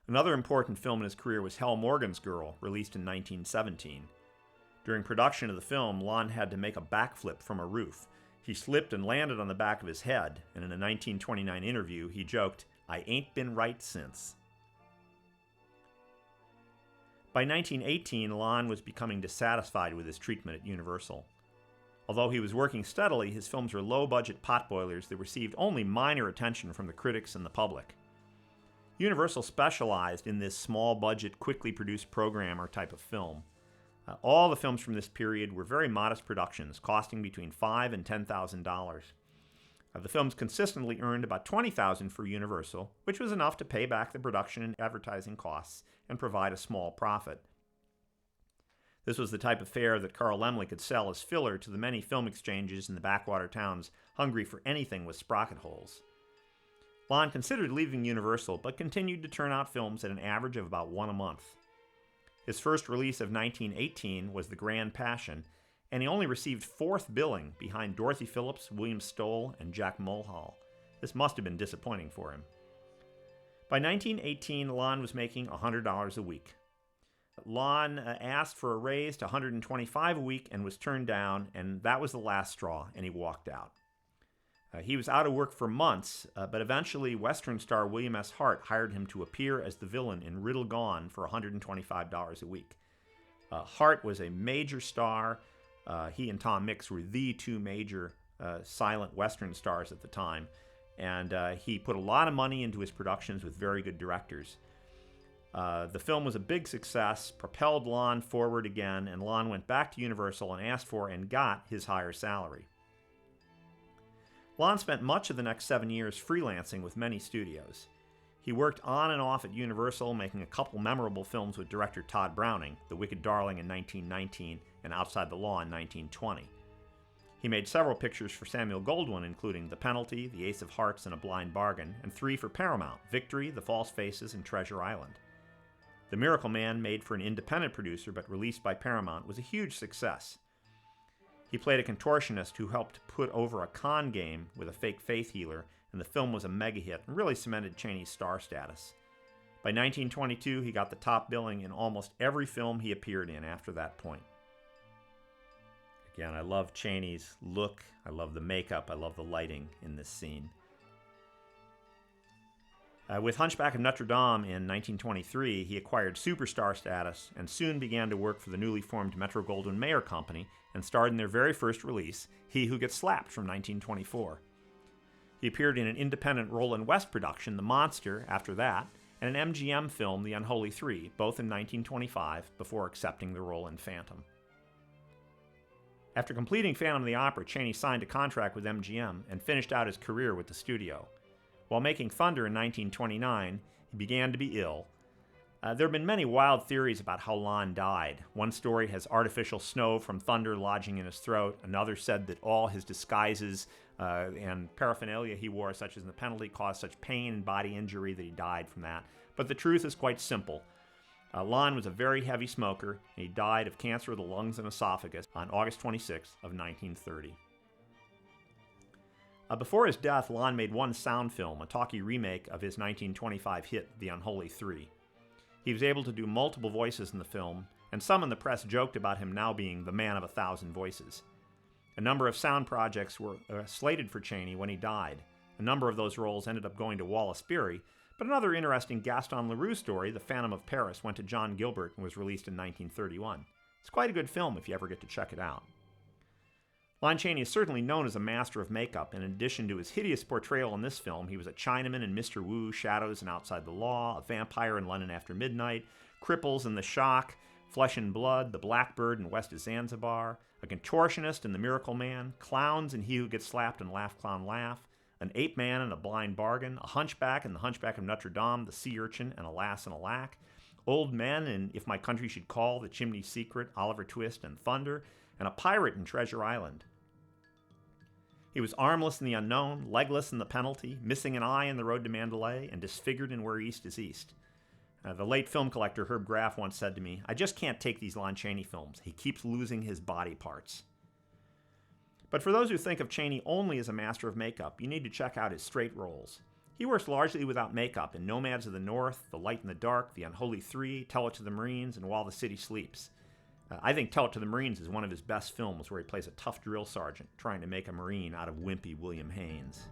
Another important film in his career was Hal Morgan's Girl, released in 1917. During production of the film, Lon had to make a backflip from a roof. He slipped and landed on the back of his head, and in a 1929 interview, he joked, "I ain't been right since." By 1918, Lon was becoming dissatisfied with his treatment at Universal. Although he was working steadily, his films were low-budget potboilers that received only minor attention from the critics and the public. Universal specialized in this small-budget, quickly produced programmer type of film. All the films from this period were very modest productions, costing between $5,000 and $10,000. The films consistently earned about $20,000 for Universal, which was enough to pay back the production and advertising costs and provide a small profit. This was the type of fare that Carl Laemmle could sell as filler to the many film exchanges in the backwater towns hungry for anything with sprocket holes. Lon considered leaving Universal, but continued to turn out films at an average of about one a month. His first release of 1918 was The Grand Passion, and he only received 4th billing behind Dorothy Phillips, William Stoll, and Jack Mulhall. This must have been disappointing for him. By 1918, Lon was making $100 a week. Lon asked for a raise to $125 a week and was turned down, and that was the last straw, and he walked out. He was out of work for months, but eventually Western star William S. Hart hired him to appear as the villain in Riddle Gone for $125 a week. Hart was a major star. He and Tom Mix were the 2 major silent Western stars at the time, and he put a lot of money into his productions with very good directors. The film was a big success, propelled Lon forward again, and Lon went back to Universal and asked for and got his higher salary. Lon spent much of the next 7 years freelancing with many studios. He worked on and off at Universal, making a couple memorable films with director Todd Browning, The Wicked Darling in 1919 and Outside the Law in 1920. He made several pictures for Samuel Goldwyn, including The Penalty, The Ace of Hearts, and A Blind Bargain, and 3 for Paramount, Victory, The False Faces, and Treasure Island. The Miracle Man, made for an independent producer but released by Paramount, was a huge success. He played a contortionist who helped put over a con game with a fake faith healer, and the film was a mega hit and really cemented Chaney's star status. By 1922, he got the top billing in almost every film he appeared in after that point. Again, I love Chaney's look, I love the makeup, I love the lighting in this scene. With Hunchback of Notre Dame in 1923, he acquired superstar status and soon began to work for the newly formed Metro-Goldwyn-Mayer Company and starred in their very first release, He Who Gets Slapped from 1924. He appeared in an independent Roland West production, The Monster, after that, and an MGM film, The Unholy Three, both in 1925, before accepting the role in Phantom. After completing Phantom of the Opera, Chaney signed a contract with MGM and finished out his career with the studio. While making Thunder in 1929, he began to be ill. There have been many wild theories about how Lon died. One story has artificial snow from thunder lodging in his throat. Another said that all his disguises and paraphernalia he wore, such as the penalty, caused such pain and body injury that he died from that. But the truth is quite simple. Lon was a very heavy smoker, and he died of cancer of the lungs and esophagus on August 26 of 1930. Before his death, Lon made one sound film, a talkie remake of his 1925 hit, The Unholy Three. He was able to do multiple voices in the film, and some in the press joked about him now being the man of 1,000 voices. A number of sound projects were slated for Chaney when he died. A number of those roles ended up going to Wallace Beery, but another interesting Gaston Leroux story, The Phantom of Paris, went to John Gilbert and was released in 1931. It's quite a good film if you ever get to check it out. Lon Chaney is certainly known as a master of makeup, and in addition to his hideous portrayal in this film, he was a Chinaman in Mr. Wu, Shadows and Outside the Law, a vampire in London After Midnight, Cripples in The Shock, Flesh and Blood, The Blackbird and West of Zanzibar, a contortionist in The Miracle Man, clowns in He Who Gets Slapped and Laugh Clown Laugh, an ape man in A Blind Bargain, a hunchback in The Hunchback of Notre Dame, The Sea Urchin and Alas and Alack, old men in If My Country Should Call, The Chimney Secret, Oliver Twist and Thunder, and a pirate in Treasure Island. He was armless in The Unknown, legless in The Penalty, missing an eye in The Road to Mandalay, and disfigured in Where East is East. The late film collector Herb Graff once said to me, "I just can't take these Lon Chaney films. He keeps losing his body parts." But for those who think of Chaney only as a master of makeup, you need to check out his straight roles. He works largely without makeup in Nomads of the North, The Light in the Dark, The Unholy Three, Tell It to the Marines, and While the City Sleeps. I think Tell It to the Marines is one of his best films, where he plays a tough drill sergeant trying to make a Marine out of wimpy William Haynes.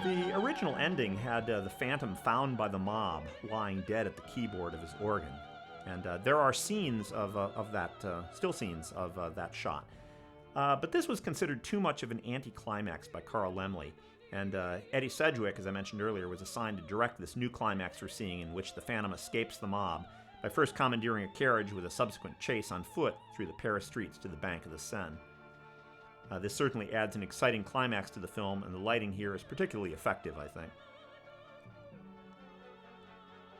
The original ending had the Phantom found by the mob lying dead at the keyboard of his organ. And there are scenes of that, still scenes of that shot. But this was considered too much of an anticlimax by Carl Laemmle. And Eddie Sedgwick, as I mentioned earlier, was assigned to direct this new climax we're seeing, in which the Phantom escapes the mob by first commandeering a carriage with a subsequent chase on foot through the Paris streets to the bank of the Seine. This certainly adds an exciting climax to the film, and the lighting here is particularly effective, I think.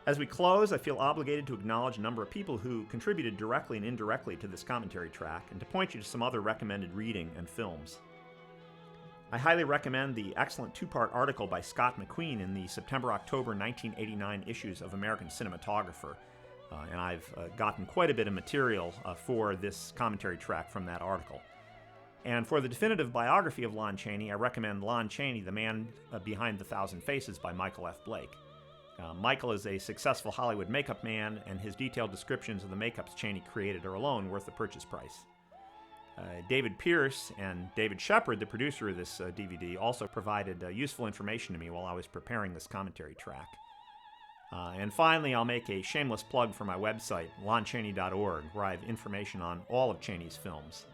As we close, I feel obligated to acknowledge a number of people who contributed directly and indirectly to this commentary track, and to point you to some other recommended reading and films. I highly recommend the excellent two-part article by Scott McQueen in the September-October 1989 issues of American Cinematographer, and I've gotten quite a bit of material for this commentary track from that article. And for the definitive biography of Lon Chaney, I recommend Lon Chaney, The Man Behind the Thousand Faces by Michael F. Blake. Michael is a successful Hollywood makeup man, and his detailed descriptions of the makeups Chaney created are alone worth the purchase price. David Pierce and David Shepard, the producer of this DVD, also provided useful information to me while I was preparing this commentary track. And finally, I'll make a shameless plug for my website, lonchaney.org, where I have information on all of Chaney's films.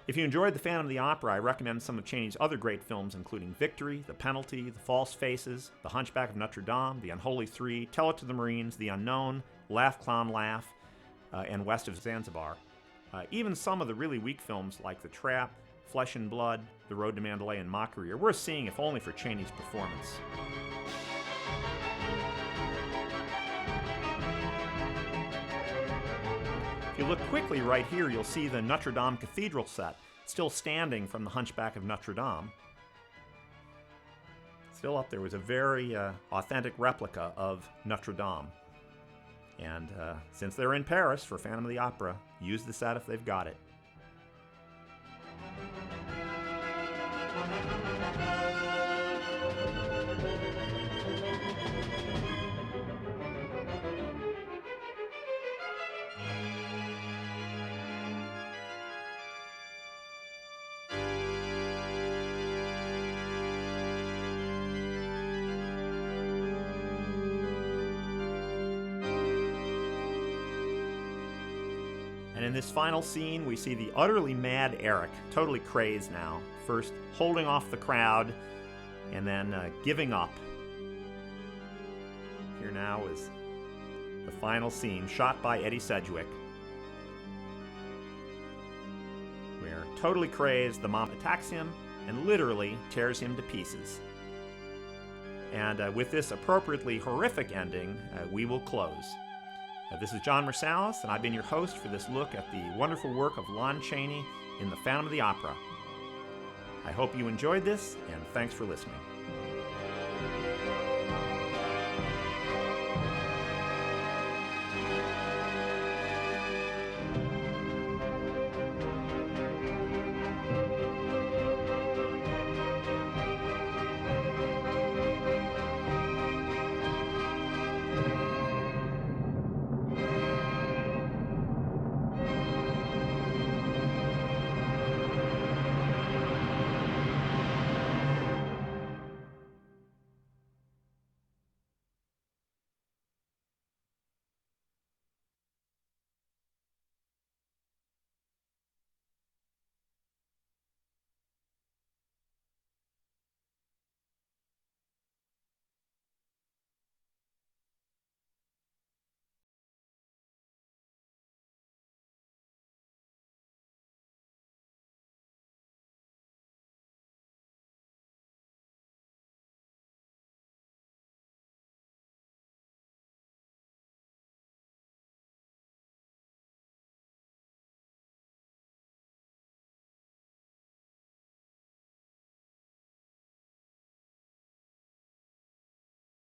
If you enjoyed The Phantom of the Opera, I recommend some of Chaney's other great films, including Victory, The Penalty, The False Faces, The Hunchback of Notre Dame, The Unholy Three, Tell It to the Marines, The Unknown, Laugh Clown Laugh, and West of Zanzibar. Even some of the really weak films like The Trap, Flesh and Blood, The Road to Mandalay, and Mockery are worth seeing, if only for Chaney's performance. If you look quickly right here, you'll see the Notre Dame Cathedral set, still standing from The Hunchback of Notre Dame. Still up there was a very authentic replica of Notre Dame. And since they're in Paris for Phantom of the Opera, use the set if they've got it. And in this final scene, we see the utterly mad Eric, totally crazed now, first holding off the crowd and then giving up. Here now is the final scene, shot by Eddie Sedgwick, where, totally crazed, the mob attacks him and literally tears him to pieces. And with this appropriately horrific ending, we will close. This is Jon Mirsalis, and I've been your host for this look at the wonderful work of Lon Chaney in The Phantom of the Opera. I hope you enjoyed this, and thanks for listening.